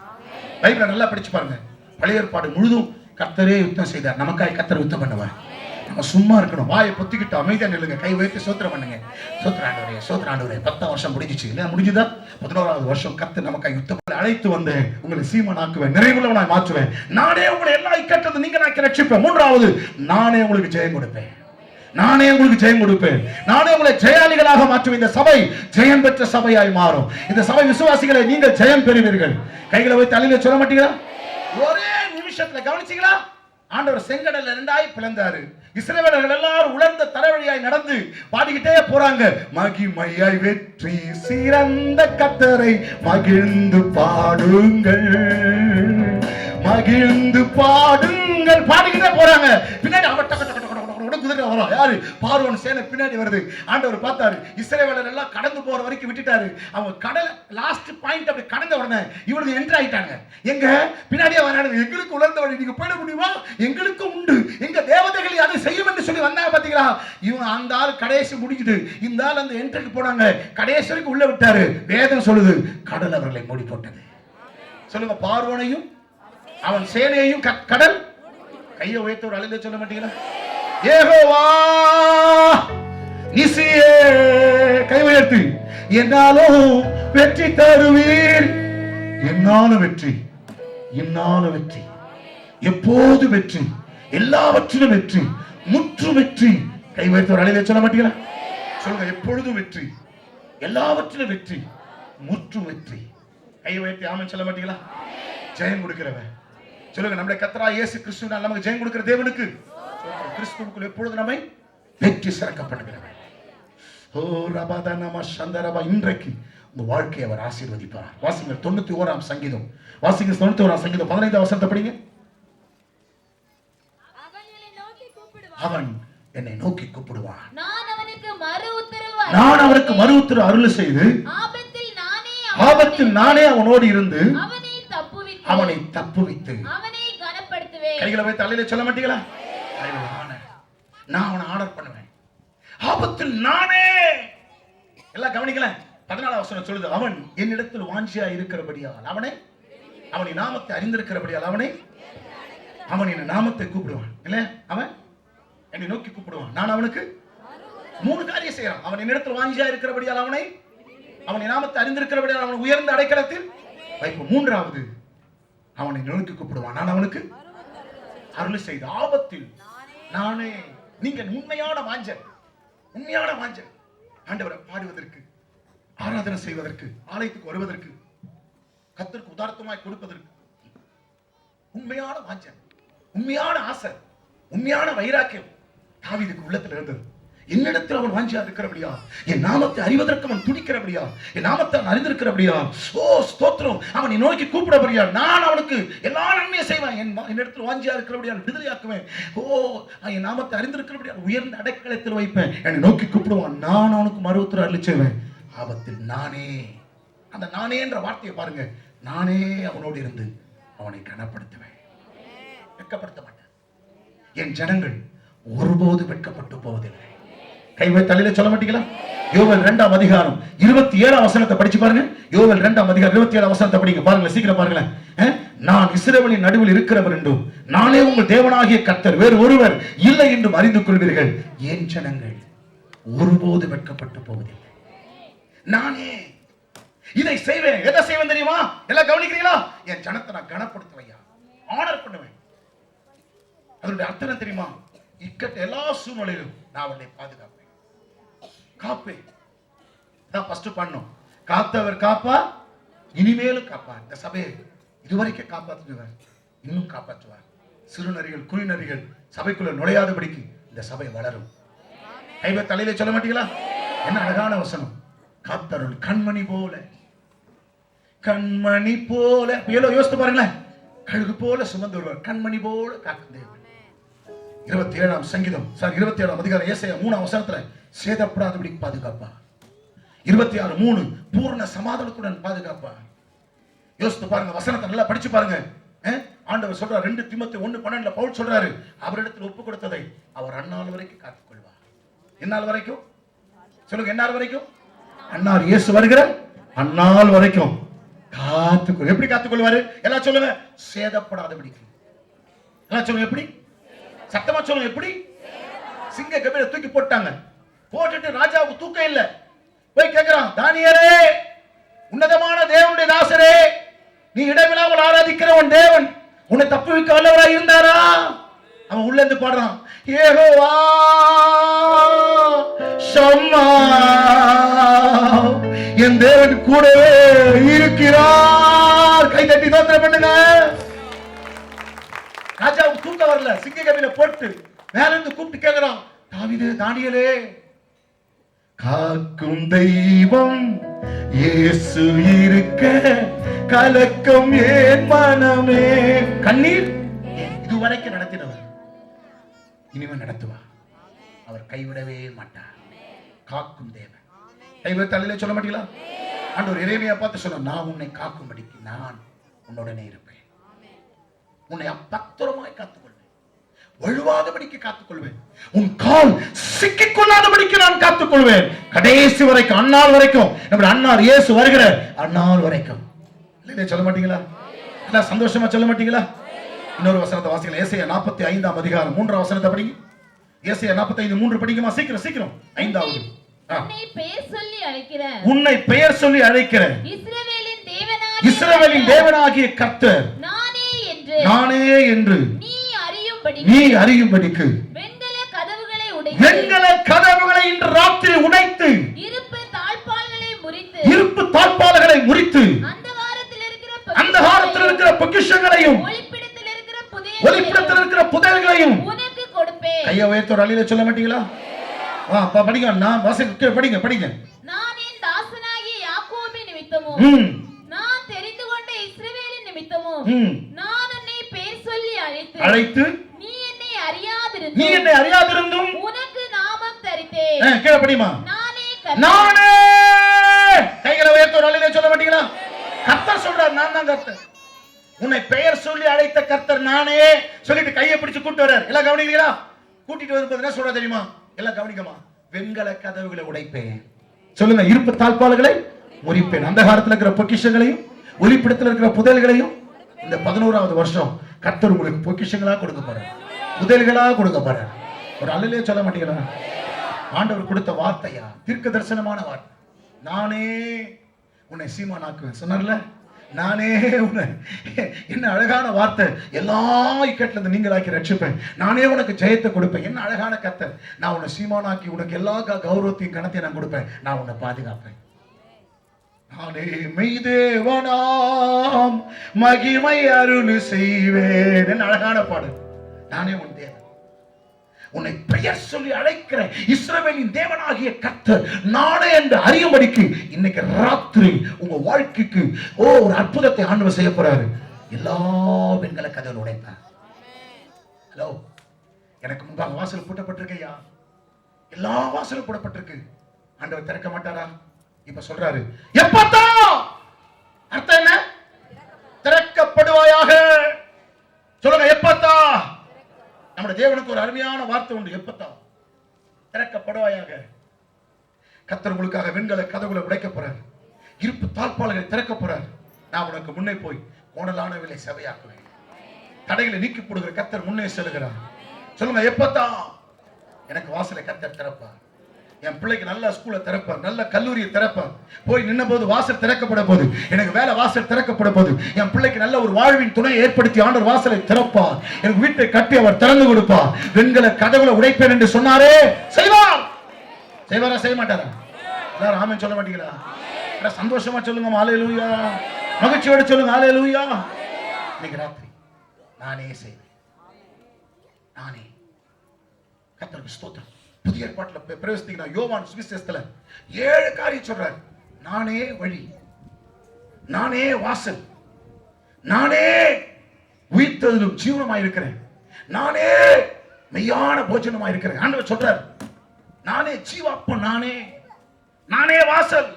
பைபிளை நல்லா படிச்சு பாருங்க. பழைய ஏற்பாடு முழுதும் கர்த்தரே யுத்தம் செய்தார். நமக்காய் கர்த்தர் யுத்தம் பண்ணுவார். நம்ம சும்மா இருக்கணும், வாயை பொத்திக்கிட்டு அமைதியா நில்லுங்க, கை வைத்து சோத்திரம் பண்ணுங்க. சோத்திராண்டவரே, சோத்திராண்டவரே. 10 வருஷம் முடிஞ்சிச்சு இல்லையா? முடிஞ்சுதா? 11வது வருஷம் கர்த்தர் நமக்காய் யுத்தம் அழைத்து வந்தேன். உங்களை சீமானாக்குவேன், நிறைவுள்ளவனாய் மாற்றுவேன். நானே உங்களை எல்லாம் இக்கட்டது நீங்க நான் ரட்சிப்பேன். 3வது, நானே உங்களுக்கு ஜெயம் கொடுப்பேன். நானே உங்களுக்கு ஜெயம் கொடுப்பேன். நானே உங்களை ஜெயாளிகளாக மாற்றுவேன். இந்த சபை ஜெயம் பெற்ற சபையாய் மாறும். இந்த சபை விசுவாசிகளை நீங்கள் ஜெயம் பெறுவீர்கள். கைகளை வைத்து அழில சொல்ல மாட்டீங்களா? ஒரே நிமிஷத்துல கவனிச்சீங்களா? ஆண்டவர் செங்கடல்ல 2ஆய் பிளந்தாரு. இஸ்ரவேலர்கள் எல்லாரும் உலர்ந்த தரைவழியாய் நடந்து பாடிக்கிட்டே போறாங்க. மகிமையாய் வெற்றி சிறந்த கர்த்தரை மகிழ்ந்து பாடுங்கள், மகிழ்ந்து பாடுங்கள். பாடிக்கிட்டே போறாங்க. பின்னாடி குதிரை வரும். யாரு? பார்வோன் சேனை பின்னாடி வருது. ஆண்டவர் பார்த்தாரு, இஸ்ரவேலர் எல்லாம் கடந்து போற வரைக்கும் விட்டுட்டாரு. அவங்க கடல் லாஸ்ட் பாயிண்ட் அப்படி கடந்த உடனே இவங்க என்டர் ஆயிட்டாங்க. எங்க பின்னாடியே வராங்க. எங்களுக்கு உலர்ந்த வழி நீங்க போயிட முடியுமா? எங்களுக்கு உண்டு, எங்க தேவதைகள் அதை செய்யும் என்று சொல்லி வந்தாங்க. பாத்தீங்களா? இவன் அந்த ஆள் கடைசி முடிக்குது, இந்த ஆள் அந்த என்ட்ரிக்கு போனாங்க. கடைசி வரைக்கும் உள்ள விட்டாரு. வேதம் சொல்லுது, கடல் அவர்களை மூடி போட்டது. சொல்லுங்க, பார்வோனையும் அவன் சேனையையும் கடல். கையை உயர்த்த ஒரு அழில சொல்ல மாட்டீங்களா? யெகோவா நிசியே, கை உயர்த்தி, என்னாலும் வெற்றி தருவீர். என்னாலும் வெற்றி, என்னாலும் வெற்றி, எப்போது வெற்றி, எல்லாவற்றிலும் வெற்றி, முற்று வெற்றி. கை உயர்த்த ஒரு அழில சொல்ல மாட்டீங்களா? சொல்லுங்க, எப்பொழுதும் வெற்றி, எல்லாவற்றிலும் வெற்றி, முற்று வெற்றி. கை உயர்த்தி ஆமென் சொல்ல மாட்டீங்களா? ஜெயம் கொடுக்கிறவன். சொல்லுங்க, நம்முடைய கர்த்தராகிய இயேசு கிறிஸ்துவினால் நமக்கு ஜெயம் கொடுக்கிற தேவனுக்கு கிறிஸ்துவுக்குள் எப்பொழுது நம்மை வெற்றி சிறக்கப்படுகிறவன். ஓ ரபாதா நம சந்தரபா. இன்றைக்கு உங்க வாழ்க்கையை அவர் ஆசீர்வதிப்பார். வாசிங்கள் 91ஆம் சங்கீதம். வாசிங்கள் 91ஆம் சங்கீதம் 15ஆம் வசனத்தை படிங்க. அவன் என்னை நோக்கி கூப்பிடுவான், நான் அவனுக்கு மறு உத்தரவு அருள் செய்து ஆபத்தில் நானே அவனோடு இருந்து அவனை தப்புவித்து அவனை கனப்படுத்துவேன். கைகளை வைத்து அல்லேலூயா சொல்ல மாட்டீங்களா? நான் அவனை ஆர்டர் பண்ணுவேன். ஆபத்தில் நானே. எல்லாம் கவனிக்கல. 14ஆம் வசனம் சொல்லுது, அவன் என்னிடத்தில் வாஞ்சியா இருக்கிறபடியால் அவனை, அவனின் நாமத்தை அறிந்திருக்கிறபடியால் அவனை, அவன் என் நாமத்தை கூப்பிடுவான். இல்ல, அவன் என்னை நோக்கி கூப்பிடுவான். நான் அவனுக்கு 3 காரியம் செய்யறான். அவன் என்னிடத்தில் வாஞ்சியா இருக்கிறபடியால் அவனை, அவனின் நாமத்தை அறிந்திருக்கிறபடியால் அவன் உயர்ந்த அடைக்கலத்தில் வைப்பு. 3வது, அவனை நோக்கி கூப்பிடுவான். நான் அவனுக்கு அருள் செய்த ஆபத்தில் நானே. நீங்க உண்மையான வாஞ்சல், உண்மையான வாஞ்சல் ஆண்டவரை பாடுவதற்கு, ஆராதனை செய்வதற்கு, ஆலயத்துக்கு வருவதற்கு, கர்த்தருக்கு உதார்த்தமாய் கொடுப்பதற்கு உண்மையான வாஞ்சல், உண்மையான ஆசை, உண்மையான வைராக்கியம் தாவீதுக்கு உள்ளத்தில் இருந்தது. என்னிடத்தில் அவன் வாஞ்சியா இருக்கிறபடியா, என் நாமத்தை அறிவதற்கு அவன் துடிக்கிறபடியா, என் நாமத்தை அறிந்திருக்கிறபடியா, ஓ ஸ்தோத்திரம், அவனை நோக்கி கூப்பிடபடியா, நான் அவனுக்கு எல்லா நன்மையை செய்வேன். என்னிடத்தில் வாஞ்சியா இருக்கிறபடியா விடுதலையாக்குவேன். ஓ என் நாமத்தை அறிந்திருக்கிறபடியா உயர்ந்த அடைக்கலத்தில் வைப்பேன். என்னை நோக்கி கூப்பிடுவான், நான் அவனுக்கு மறு உத்தரவு அருளி செய்வேன். ஆபத்தில் நானே. அந்த நானே என்ற வார்த்தையை பாருங்க. நானே அவனோடு இருந்து அவனை கனப்படுத்துவேன், வெட்கப்படுத்த மாட்டேன். என் ஜனங்கள் ஒருபோது வெட்கப்பட்டு போவதில்லை. கை வைத்து தலையில சொல்ல மாட்டீங்களா? யோவேல் 2ஆம் அதிகாரம் 27ஆம் வசனத்தை படிச்சு பாருங்க. யோவேல் 2ஆம் அதிகாரம் 27ஆம் வசனத்தை படிங்க பாருங்க, சீக்கிரம் பாருங்களேன். நான் இஸ்ரவேலின் நடுவில் இருக்கிறவர் என்றும் நானே உங்கள் தேவனாகிய கர்த்தர், வேறு ஒருவர் இல்லை என்றும் அறிந்து கொள்வீர்கள். என் ஜனங்கள் ஒருபோது வெட்கப்பட்டு போவதில்லை. நானே இதை செய்வேன். எதை செய்வேன் தெரியுமா? எல்லாம் கவனிக்கிறீங்களா? என் ஜனத்தை நான் கனப்படுத்துவையா, ஆனர் பண்ணுவேன். அதனுடைய அர்த்தம் தெரியுமா? இக்கட்ட எல்லா சூழ்நிலையிலும் நான் அவனை பாதுகாப்பேன், காப்பேன். தான் ஃபர்ஸ்ட் பண்ணோம். காத்தவர் காப்பா, இனிமேலும் காப்பா. இந்த சபையை இதுவரைக்கும் காப்பாற்றுவார், இன்னும் காப்பாற்றுவார். சிறுநரிகள் குறிநரிகள் சபைக்குள்ள நுழையாதபடிக்கு இந்த சபை வளரும். கைவ தலையில சொல்ல மாட்டீங்களா? என்ன அழகான வசனம். காத்தருள் கண்மணி போல, கண்மணி போல. யோசித்து பாருங்களேன். கழுகு போல சுமந்து வருவார், கண்மணி போல காக்கும் தேவன். 27ஆம் சங்கீதம் 27ஆம் அதிகாரம் ஏசாயா 3ஆம் வசனத்துல சேதப்படாதபடி பாதுகாப்பா. 26:3 பூர்ண சமாதானத்துடன் பாதுகாப்பா. யோசித்து பாருங்க, வசனத்தை நல்லா படிச்சு பாருங்க. ஆண்டவர் சொல்றார், 2 தீமோத்தேயு 1:12 பவுல் சொல்றாரு, அவரிடத்தில் ஒப்பு கொடுத்ததை அவர் அந்நாள் வரைக்கும் காத்துக்கொள்வார். எந்நாள் வரைக்கும் சொல்லுங்க, எந்நாள் வரைக்கும்? அந்நாள் இயேசு வருகிற அந்நாள் வரைக்கும் காத்துக்கொள். எப்படி காத்துக்கொள்வாரு? எல்லாம் சொல்லுங்க, சேதப்படாதபடிக்கு. எல்லாம் சொல்லுங்க, எப்படி? சத்தமா சொல்லுங்க, எப்படி? சிங்க கபில தூக்கி போட்டாங்க. போட்டுட்டு ராஜாவுக்கு தூக்கம் இல்லை. போய் கேட்கிறான், தானியேலே, உன்னதமான தேவனுடைய தாசரே, நீ இடைவிடாமல் ஆராதிக்கிற உன் தேவன் உன்னை தப்புவிக்க வல்லவராய் இருந்தாரா? அவன் உள்ள இருந்து பாடுறான், யெகோவா ஷம்மா, என் தேவன் கூடவே இருக்கிறார். கை தட்டி தோத்திரம் பண்ணுங்க. ராஜாவுக்கு தூக்கம் வரல. சிங்க கபில போட்டு மேல இருந்து கூப்பிட்டு கேட்கிறான், தாவீதே, தானியேலே, காக்கும் தெய்வம் இயேசு இருக்க கலக்கம் ஏன் மனமே. கண்ணீர் இதுவரைக்கும் நடத்தினவர் இனிமே நடத்துவார். அவர் கைவிடவே மாட்டார். காக்கும் தேவன். கைவிட தலையில சொல்ல மாட்டீங்களா? ஆண்டவர் எரேமியா பார்த்து சொன்னார், நான் உன்னை காக்கும்படிக்கு நான் உன்னுடனே இருப்பேன், உன்னை பத்திரமாய் காத்துக்கொள்வேன், வழுவாதபடிக்கு காத்துக்கொள்வேன், உன் கால் சிக்கிக் கொள்ளாதபடிக்கு நான் காத்துக்கொள்வேன். கடைசி வரைக்கும், அந்நாள் வரைக்கும். நம்முடைய அன்னார் இயேசு வருகிற அந்நாள் வரைக்கும். இல்லையா? சொல்ல மாட்டீங்களா? எல்லாம் சந்தோஷமா சொல்ல மாட்டீங்களா? இன்னொரு வசனத்தை வாசிக்கலாம். ஏசாயா 45ஆம் அதிகாரம் 3ஆம் வசனத்தை படிங்க. ஏசாயா 45:3 படிக்குமா? சீக்கிரம் சீக்கிரம். 5வது. உன்னை பெயர் சொல்லி அழைக்கிறேன், உன்னை பெயர் சொல்லி அழைக்கிறேன், இஸ்ரவேலின் தேவனாகிய கர்த்தர் நானே என்று நீ அறியும்படிக்கு வெண்கல கதவுகளை இன்று ராத்திரி உடைத்து இருப்பு தாழ்பால்களை முறித்து அந்தகாரத்தில் இருக்கிற பொக்கிஷங்களையும் ஒளிப்பிடத்தில் இருக்கிற புதையல்களையும் கையை உயர்த்தோர் அழியில சொல்ல மாட்டீங்களா? படிங்க, நான் வாசிக்க படிங்க படிங்க. நான் என் தாசனாகிய யாக்கோபின் நிமித்தமும் நான் தெரிந்து கொண்ட இஸ்ரவேலின் நிமித்தமும் நான் உன்னை பெயர் சொல்லி அழைத்து நீ என்னை அறியாதிருந்தும் உனக்கு நாமம் தரித்தேன். கீழே படிமா. நானே. கைகளை உயர்த்தோர் அழியில சொல்ல மாட்டீங்களா? கர்த்தர் சொல்றார், நான் தான் கர்த்தர். உன்னை பெயர் சொல்லி அழைத்த கர்த்தர் நானே சொல்லிட்டு கையை பிடிச்சு கூட்டு வர்றார். எல்லாம் கவனிக்கிறீங்களா? கூட்டிட்டு வரும்போது என்ன சொல்ற தெரியுமா? எல்லாம் கவனிக்கமா. வெண்கல கதவுகளை உடைப்பேன். சொல்லுங்க, இருப்பு தாழ்பால்களை முறிப்பேன். அந்தகாரத்தில் இருக்கிற பொக்கிஷங்களையும் ஒளிப்பிடத்தில் இருக்கிற புதையல்களையும் இந்த 11வது வருஷம் கர்த்தர் உங்களுக்கு பொக்கிஷங்களா கொடுக்க போறார், புதையல்களா கொடுக்க போறார். ஒரு அல்லையே சொல்ல மாட்டீங்களா? ஆண்டவர் கொடுத்த வார்த்தையா, தீர்க்க தரிசனமான வார்த்தை. நானே உன்னை சீமானாக்குவேன் சொன்னார்ல, நானே உன்னை. என்ன அழகான வார்த்தை. எல்லா இக்கட்ல இருந்து நீங்களாக்கி ரட்சிப்பேன், நானே உனக்கு ஜெயத்தை கொடுப்பேன். என்ன அழகான கர்த்தர். நான் உன்னை சீமானாக்கி உனக்கு எல்லா கௌரவத்தையும் கணத்தையும் நான் கொடுப்பேன், நான் உன்னை பாதுகாப்பேன். நானே மெய்தேவனாம் மகிமை அருள் செய்வேன். என்ன அழகான பாடல். நானே உன் தேவன், உன்னை பெயர் சொல்லி அழைக்கிற இஸ்ரவேலின் தேவனாகிய கர்த்தர் நானே என்று அறியும்படிக்கு இன்னைக்கு ராத்திரி உங்க வாழ்க்கைக்கு ஒரு அற்புதத்தை ஆண்டவர் செய்ய போறாரு. எல்லா பெண்களை கதவுகள் உடைப்பார். ஹலோ, எனக்கு முன்பாக வாசல் பூட்டப்பட்டிருக்கையா? எல்லா வாசலும் பூட்டப்பட்டிருக்கு. ஆண்டவர் திறக்க மாட்டாரா? இப்ப சொல்றாரு, எப்பத்தா? அர்த்தம் என்ன? திறக்கப்படுவாயாக. சொல்லுங்க, எப்பத்தா? நம்முடைய தேவனுக்கு ஒரு அருமையான வார்த்தை உண்டு, எப்பத்தா. திறக்கப்படுவாயாக. கர்த்தர் உங்களுக்காக வெண்கல கதவுகளை உடைக்க போறார். இருப்பு தாழ்பாளர்களை திறக்க போறார். நான் உனக்கு முன்னே போய் கோணலானவர்களை சபையாக்குவேன். தடைகளை நீக்கி போடுகிற கர்த்தர் முன்னே செல்கிறார். சொல்லுங்க, எப்பத்தான் எனக்கு வாசலை கர்த்தர் திறப்பார். என் பிள்ளைக்கு நல்ல ஸ்கூலை திறப்பார், நல்ல கல்லூரியை திறப்பார். போய் நின்ன போது வாசல் திறக்கப்பட போது, எனக்கு வேலை வாசல் திறக்கப்பட போது, என் பிள்ளைக்கு நல்ல ஒரு வாழ்வின் துணை ஏற்படுத்தி ஆண்டவர் வாசலை திறப்பார். எனக்கு வீட்டை கட்டி அவர் திறந்து கொடுப்பார். வெண்கல கதவுகளை உடைப்பேன் என்று சொன்னாரே, செய்வார். செய்வாரா செய்ய மாட்டாரா? எல்லாரும் ஆமென் சொல்ல மாட்டீங்களா? சந்தோஷமா சொல்லுங்க ஹல்லேலூயா. மகிழ்ச்சியோடு சொல்லுங்க ஹல்லேலூயா. இன்னைக்கு ராத்திரி நானே செய்வேன். நானே. கர்த்தருக்கு ஸ்தோத்திரம். புதிய ஏற்பாட்டில் பிரவேசித்தீங்கன்னா யோவான் சுவிசேஷத்துல 7 காரியம் சொல்றார். நானே வழி, நானே வாசல், நானே உயிர்த்தெழுதலும் ஜீவனமாய் இருக்கிறேன், நானே மெய்யான போஜனமாய் இருக்கிறேன். ஆண்டவர் சொல்றார், நானே ஜீவாப்பம், நானே வாசல்.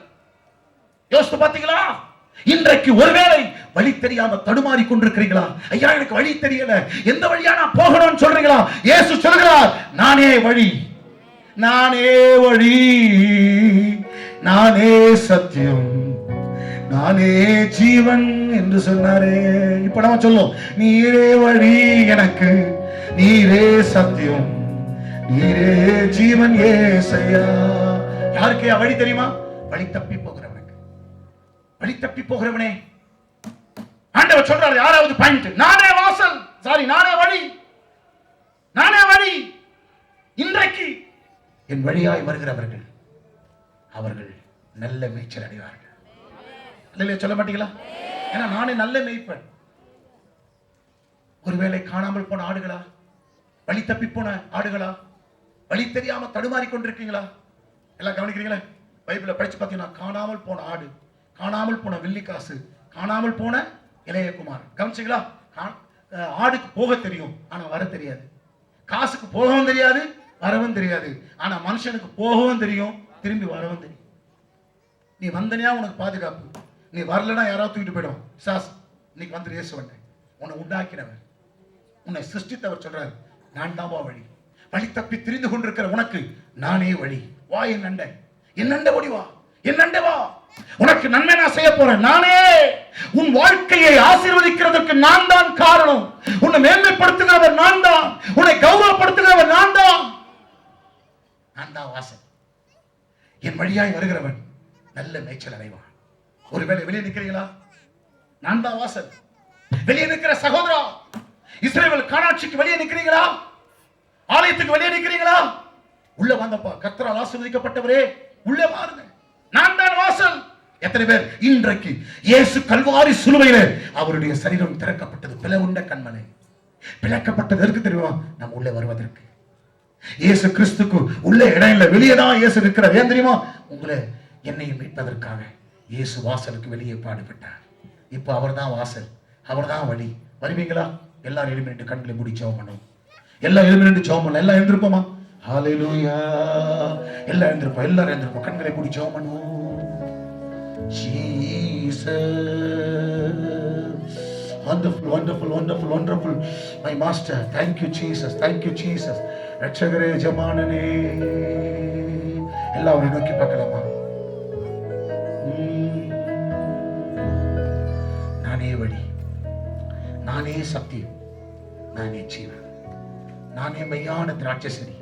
யோசித்து பாத்தீங்களா? இன்றைக்கு ஒருவேளை வழி தெரியாம தடுமாறி கொண்டிருக்கிறீங்களா? ஐயா, எனக்கு வழி தெரியல, எந்த வழியா நான் போகணும்னு சொல்றீங்களா? இயேசு சொல்கிறார், நானே வழி, நானே வழி, நானே சத்தியம், நானே ஜீவன் என்று சொன்னாரே. இப்ப நம்ம சொல்லும், நீரே வழி எனக்கு, நீரே சத்தியம், நீரே ஜீவன் ஏசையா. யாருக்கு வழி தெரியுமா? வழி தப்பி போகிறவனுக்கு. வழி தப்பி போகிறவனே ஆண்டவர் சொல்றாரு. யாராவது பாயிண்ட், நானே வாசல், நானே வழி, நானே வழி. இன்றைக்கு என் வழியாய் வருகிறவர்கள் அவர்கள் நல்ல மேய்ச்சல் அடைவார்கள். அல்லேலூயா சொல்ல மாட்டீங்களா? ஏன்னா நானே நல்ல மேய்ப்பன். ஒருவேளை காணாமல் போன ஆடுகளா, வழி தப்பி போன ஆடுகளா, வழி தெரியாம தடுமாறி கொண்டிருக்கீங்களா? எல்லாம் கவனிக்கிறீங்களா? பைபிளை படிச்சு பார்த்தீங்கன்னா, காணாமல் போன ஆடு, காணாமல் போன வெள்ளிக்காசு, காணாமல் போன இளையகுமார். கவனிச்சீங்களா? ஆடுக்கு போக தெரியும், ஆனா வர தெரியாது. காசுக்கு போகவும் தெரியாது, வரவும் தெரியாது. ஆனா மனுஷனுக்கு போகவும் தெரியும், திரும்பி வரவும் தெரியும். நீ வந்தனியா உனக்கு பாதுகாப்பு, நீ வரலன்னா யாராவது தூக்கிட்டு போயிடும். சாஸ், இன்னைக்கு வந்து இயேசு வந்தேன். உன்னை உண்டாக்கினவர், உன்னை சிருஷ்டித்தவர் சொல்றாரு, நான் தான் வழி. வழி தப்பி திரிந்து கொண்டிருக்கிற உனக்கு நானே வழி. வா என் நண்டை, என் நண்டை ஓடி வா, என் நண்டை வா, உனக்கு நன்மை நான் செய்ய போறேன். நானே உன் வாழ்க்கையை ஆசீர்வதிக்கிறதுக்கு நான் தான் காரணம். உன்னை மேன்மைப்படுத்துகிறவர் நான் தான், உன்னை கௌரவப்படுத்துகிறவர் நான் தான். நான் தான் வாசல். என் வழியாய் வருகிறவன் நல்ல மேய்ச்சல் அடைவான். ஒருவேளை வெளியே நிற்கிறீங்களா? நான் தான் வாசல். வெளியே நிற்கிற சகோதரா, இஸ்ரவேல் கானாட்சிக்கு வெளியே நிற்கிறீங்களா? ஆலயத்துக்கு வெளியே நிற்கிறீங்களா? உள்ள வாங்கப்பா, கர்த்தரால் ஆசீர்வதிக்கப்பட்டவரே, உள்ளே வாருங்க. நான் தான் வாசல். எத்தனை பேர் இன்றைக்கு இயேசு கல்வாரி சிலுவையிலே அவருடைய சரீரம் திறக்கப்பட்டது, பிளவுண்ட கண்மலை பிளக்கப்பட்டது எதற்கு தெரியுமா? நம்ம உள்ளே வருவதற்கு. இயேசு கிறிஸ்துக்கு உள்ளே இடம் இல்லை, வெளியே தான் இயேசு இருக்கிறார். ஏன் தெரியுமா? உங்களை என்னையும் மீட்பதற்காக இயேசு வாசலுக்கு வெளியே பாடுபட்டார். இப்போ அவர் தான் வாசல், அவர் தான் வழி. வருவீங்களா? எல்லாரும் எழுப்பி நின்று கண்களை மூடி ஜெபம் பண்ணுவோம். எல்லாம் எழுப்பி நின்று ஜெபம் பண்ணலாம். எல்லாம் எழுந்திருப்போமா? ஹல்லேலூயா. எல்லாம் எழுந்திருப்போம், எல்லாரும் எழுந்திருப்போம், கண்களை மூடி ஜெபம் பண்ணுவோம். Jesus, wonderful, wonderful, wonderful, wonderful, my master. Thank you Jesus, thank you Jesus. ரட்சகரே, ஜமானனே. எல்லாரும் நோக்கி பார்க்கலாமா? நானே வழி, நானே சத்தியம், நானே ஜீவன், நானே மெய்யான திராட்சைச்செடி.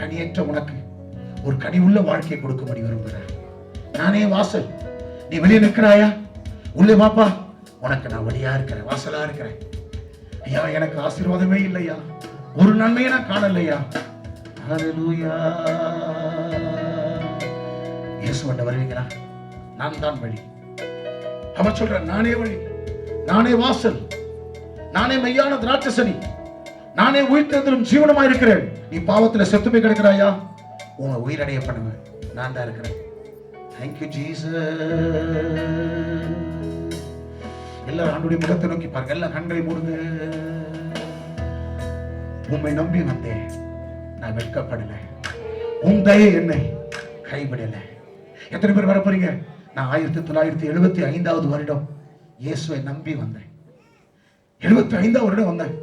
கனியற்ற உனக்கு ஒரு கனி உள்ள வாழ்க்கையை கொடுக்கும்படி விரும்புகிறேன். நானே வாசல். நீ வெளியே நிற்கிறாயா? உள்ளே வாப்பா, உனக்கு நான் வழியா இருக்கிறேன், வாசலா இருக்கிறேன். ஐயா, எனக்கு ஆசீர்வாதமே இல்லையா, ஒரு நன்மையை நான் காணலையா. ஹல்லேலூயா. இயேசுவண்ட வருவீங்களா? நான் தான் வழி. அவர் சொல்ற, நானே வழி, நானே வாசல், நானே மெய்யான திராட்சைச்செடி, நானே உயிர்த்தெழுதலும் ஜீவனமா இருக்கிறேன். நீ பாவத்துல செத்து போய் கிடக்கிறாயா? உன்னை உயிரடைய பண்ணுவேன், நான் தான் இருக்கிறேன். Thank you Jesus. எல்லாரும் ஆண்டவருடைய முகத்தை நோக்கி பாருங்க, எல்லாம் கண்களை மூடுங்க. உம்மை நம்பி வந்தேன், நான் வெட்கப்படல. உம் தயை என்னை கைவிடல. எத்தனை பேர் வர போறீங்க? நான் 1975வது வருடம் இயேசுவை நம்பி வந்தேன். 75வது வருடம் வந்தேன்.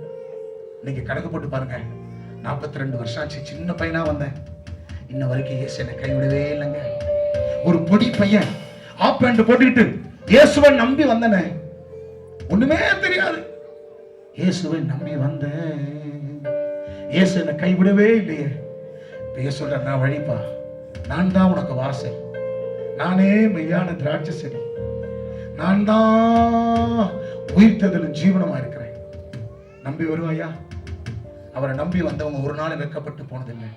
இன்னைக்கு கணக்கு போட்டு பாருங்க, 42 வருஷம் ஆச்சு. சின்ன பையனா வந்தேன், இன்ன வரைக்கும் இயேசு என்னை கைவிடவே இல்லைங்க. ஒரு பொடி பையன் ஆப் பேண்ட் போட்டுக்கிட்டு இயேசுவை நம்பி வந்தனே, ஒண்ணுமே தெரியாது. இயேசுவை நம்பி வந்தேன், இயேசு என்னை கைவிடவே இல்லையே. இயேசு சொல்ற, நான் வழிப்பா, நான் தான் உனக்கு வாசல், நானே மெய்யான திராட்சை செடி, நான் தான் உயிர்த்ததிலும் ஜீவனமா இருக்கிறேன். நம்பி வருவாயா? அவரை நம்பி வந்தவங்க ஒரு நாள் வெட்கப்பட்டு போனதில்லை.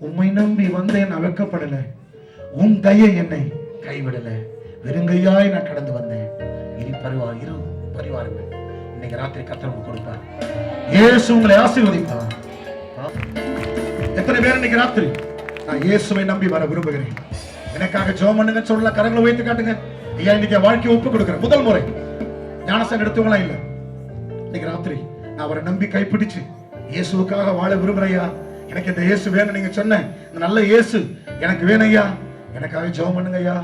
உம்மை நம்பி வந்தேன், நான் வெட்கப்படல. உன் கையை என்னை கைவிடல. வெறுங்கையாய் நான் கடந்து வந்தேன். இரு பரிவாருங்க. இன்னைக்கு ராத்திரி கர்த்தர் கொடுப்பார். இயேசு உங்களை ஆசீர்வதிப்பார். எத்தனை பேர் இன்னைக்கு ராத்திரி நான் இயேசுவை நம்பி வர விரும்புகிறேன், எனக்காக ஜெபம் பண்ணுங்க சொல்ல கரங்களை உயர்த்தி காட்டுங்க. ஐயா, இன்னைக்கு வாழ்க்கையை ஒப்பு கொடுக்கிறேன். முதல் முறை ஞானஸ்தானம் எடுத்தவங்களா இல்ல, இன்னைக்கு ராத்திரி நான் அவரை நம்பி கைப்பிடிச்சு இயேசுவுக்காக வாழ விரும்புறையா. எனக்கு இந்த இயேசு வேணும், நீங்க சொன்ன இந்த நல்ல இயேசு எனக்கு வேணும் ஐயா, எனக்காக ஜெபம் பண்ணுங்க ஐயா.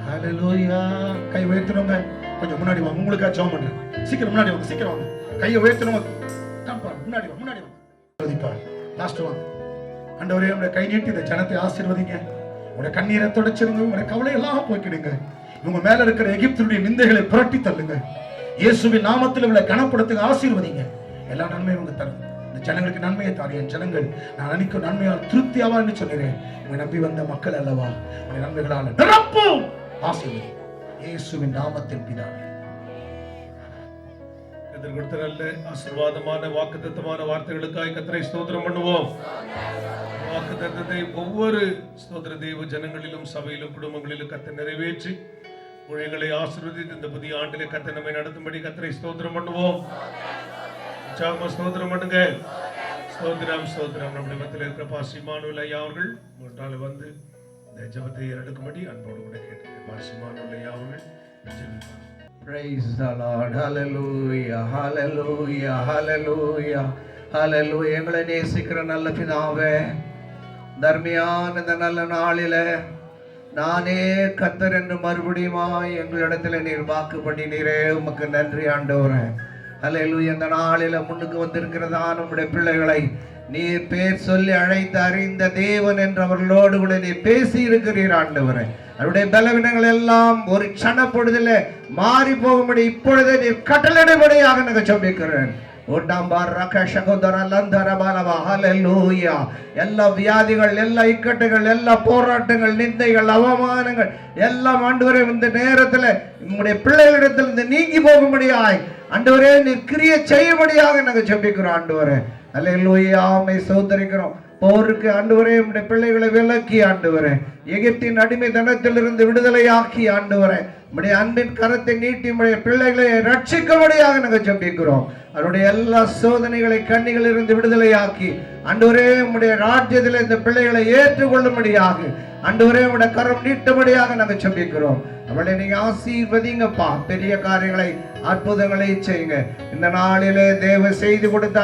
ஹல்லேலூயா. கை உயர்த்துறவங்க கொஞ்சம் முன்னாடி வாங்க, உங்களுக்காக ஜெபம் பண்றேன். சீக்கிரம் முன்னாடி வாங்க, சீக்கிரம் வாங்க. கையை உயர்த்துறவங்க முன்னாடி வாங்க. லாஸ்ட் வாங்க. ஆண்டவரே, உங்களுடைய கை நீட்டி இந்த ஜனத்தை ஆசீர்வதிங்க. உங்களுடைய கண்ணீரை தொடச்சிருங்க, உங்களுடைய கவலை எல்லாம் போக்கிடுங்க. இவங்க மேல இருக்கிற எகிப்தினுடைய நிந்தைகளை புரட்டி தள்ளுங்க. இயேசுவின் நாமத்தில் இவங்களை கனப்படுத்துங்க, ஆசீர்வதிங்க. எல்லா நன்மையும் உங்க தரும். இந்த ஜனங்களுக்கு நன்மையை தாரு. என் ஜனங்கள் நான் அளிக்கும் நன்மையால் திருப்தியாவா என்று சொல்கிறேன். உங்க நம்பி வந்த மக்கள் அல்லவா, உங்களுடைய நன்மைகளால் நிரப்பும். ஆசீர்வதி இயேசுவின் நாமத்தில் பிதாவே. கொடுத்த நல்ல ஆசீர்வாதமான வாக்குத்தத்தமான வார்த்தைகளுக்காக கர்த்தரை ஸ்தோத்திரம் பண்ணுவோம். வாக்குத்தத்தத்தை ஒவ்வொரு ஸ்தோத்திர தேவ ஜனங்களிலும் சபையிலும் குடும்பங்களிலும் கர்த்தர் நிறைவேற்றி ஊழியர்களை ஆசீர்வதித்து இந்த புதிய ஆண்டிலே கர்த்தர் நம்மை நடத்தும்படி கர்த்தரை ஸ்தோத்திரம் பண்ணுவோம். உற்சாகமா ஸ்தோத்திரம் பண்ணுங்க. ஸ்தோத்திரம் ஸ்தோத்திரம். நம்முடைய மத்தியில் இருக்கிற பாஸ்டர் இம்மானுவேல் ஐயா அவர்கள் முன்னால வந்து இந்த ஜெபத்தை எடுக்கும்படி அன்போடு கூட கேட்டேன். பாஸ்டர் இம்மானுவேல் ஐயா அவர்கள் ஜெபிப்பார். Praise the Lord. Hallelujah. Hallelujah. Hallelujah. Hallelujah. எங்களை நேசிக்கிற நல்ல பிதாவே, தர்மியான இந்த நல்ல நாளில நானே கர்த்தர் என்று மறுபடியுமா எங்களிடத்துல நீர் வாக்கு பண்ணினீரே, உமக்கு நன்றி ஆண்டவரே. ஹல்லேலூயா. இந்த நாளில முன்னுக்கு வந்திருக்கிறதா நம்முடைய பிள்ளைகளை நீர் பேர் சொல்லி அழைத்து அறிந்த தேவன் என்று அவர்களோடு கூட நீர் பேசி இருக்கிறீர் ஆண்டவரே. அவருடைய பலவீனங்கள் எல்லாம் ஒரு க்ஷண பொழுதில் மாறி போகும்படி இப்பொழுதே நீர் கட்டளையிடும்படியாக நாங்கள் ஜெபிக்கிறேன். எல்லா வியாதிகள், எல்லா இக்கட்டுகள், எல்லா போராட்டங்கள், நிந்தைகள், அவமானங்கள் எல்லாம் ஆண்டவரே இந்த நேரத்தில் உங்களுடைய பிள்ளைகளிடத்தில் இருந்து நீங்கி போகும்படியாய் ஆண்டவரே நீர் கிரியை செய்யும்படியாக நாங்கள் ஜெபிக்கிறோம் ஆண்டவரே. அல்லேலூயா. ஆமை சோதரிக்கிறோம். போருக்கு ஆண்டவரே உம்முடைய பிள்ளைகளை விலக்கி ஆண்டவரே, எகிப்தின் அடிமை தனத்திலிருந்து விடுதலையாக்கி ஆண்டவரே உம்முடைய அன்பின் கரத்தை நீட்டி உம்முடைய பிள்ளைகளை ரட்சிக்கும்படியாக நாங்கள் ஜெபிக்கிறோம். அவருடைய எல்லா சோதனைகளை கண்ணிகளிலிருந்து விடுதலையாக்கி ஆண்டவரே உம்முடைய ராஜ்யத்தில் இந்த பிள்ளைகளை ஏற்றுக்கொள்ளும்படியாக ஆண்டவரே உம்முடைய கரம் நீட்டும்படியாக நாங்கள் ஜெபிக்கிறோம். அவளை நீங்க ஆசீர்வதிங்கப்பா. பெரிய காரியங்களை அற்புதங்களை செய்யுங்க. இந்த நாளிலே தேவ செய்து கொடுத்த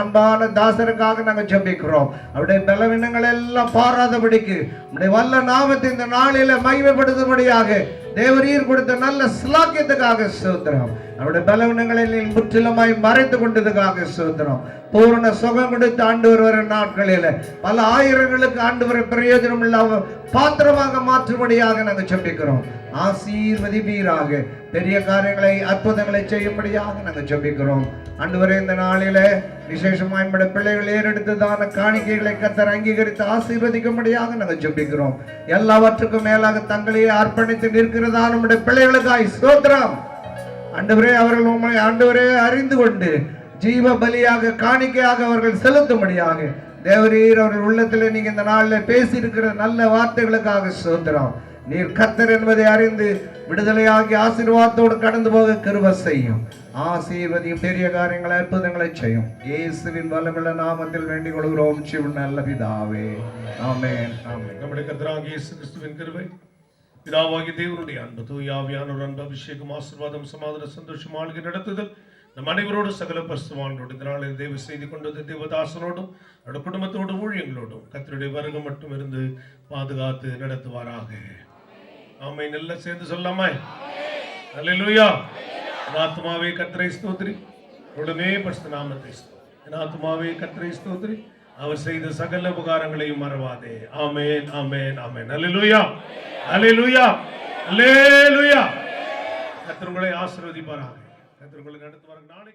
அன்பான தாசருக்காக நாங்கள் ஜெபிக்கிறோம். அவருடைய பலவீனங்கள் எல்லாம் பாராதபடிக்கு உடைய வல்ல நாமத்தை இந்த நாளில மகிமைப்படுத்தும்படியாக தேவரீர் கொடுத்த நல்ல ஸ்லாக்கியத்துக்காக ஸ்தோத்திரம். அவருடைய பலவீனங்களை முற்றிலுமாய் மறைத்து கொண்டதுக்காக ஸ்தோத்திரம். பூரண சுகம் கொடுத்து ஆண்டவர் வர நாட்களில் பல ஆயிரங்களுக்கு ஆண்டவரை பிரயோஜனம் இல்லாம பாத்திரமாக மாற்றும்படியாக நாங்கள் ஜெபிக்கிறோம். ஆசீர்வதிப்பீராக. பெரிய காரியங்களை அற்புதங்களை செய்யும்படியாக நாங்கள் ஜெபிக்கிறோம். ஆண்டவரே இந்த நாளில விசேஷமாய் நம்முடைய பிள்ளைகள் ஏறெடுத்ததான காணிக்கைகளை கர்த்தர் அங்கீகரித்து ஆசீர்வதிக்கும்படியாக நாங்கள் ஜெபிக்கிறோம். எல்லாவற்றுக்கும் மேலாக தங்களையே அர்ப்பணித்து நிற்கிறதா நம்முடைய பிள்ளைகளுக்காய் ஸ்தோத்திரம். ஆண்டவரே அவர்கள் உம்மை ஆண்டவரே அறிந்து கொண்டு ஜீவ பலியாக காணிக்கையாக அவர்கள் செலுத்தும்படியாக தேவரீர் அவர்கள் உள்ளத்தில் நீங்க இந்த நாளில் பேசி இருக்கிற நல்ல வார்த்தைகளுக்காக ஸ்தோத்திரம். நீர் கர்த்தர் என்பதை அறிந்து விடுதலையாகி ஆசீர்வாதத்தோடு கடந்து போக கிருபை செய்யும். ஆசீர்வதியும் பெரிய காரியங்களை அற்புதங்களை செய்யும். இயேசுவின் வல்லமையுள்ள நாமத்தில் வேண்டிக் கொள்கிறோம் ஜீவன் நல்ல பிதாவே. ஆமென். ஆமென். நம்முடைய கர்த்தராகிய இயேசு கிறிஸ்துவின் கிருபை, பிதாவாகிய தேவனுடைய அன்பு, தூய ஆவியானவர் அன்பு, அபிஷேகம், ஆசீர்வாதம், சமாதான, சந்தோஷம், ஆளுகை நடத்துதல் நம் அனைவரோடு சகல பரிசுத்தவான்களோடு இந்த நாளில் தேவ செய்து கொண்டது தேவதாசனோடும் அவருடைய குடும்பத்தோடும் ஊழியங்களோடும் கர்த்தருடைய வருகை மட்டும் இருந்து பாதுகாத்து நடத்துவாராக. ஆமென். எல்லாம் சேர்ந்து சொல்லாமா? அல்லேலூயா. ஆத்மாவே கர்த்தரை ஸ்தோத்திரி, உடனே பரிசுத்த நாமத்தை ஸ்தோத்திரி. என் ஆத்துமாவே கர்த்தரை ஸ்தோத்திரி, அவர் செய்த சகல உபகாரங்களையும் மறவாதே. ஆமென், ஆமென், ஆமென். அல்லேலூயா, அல்லேலூயா, அல்லேலூயா. கர்த்தர் உங்களை ஆசீர்வதிப்பாராக. கர்த்தர் உங்களை நடத்துவார். நாளை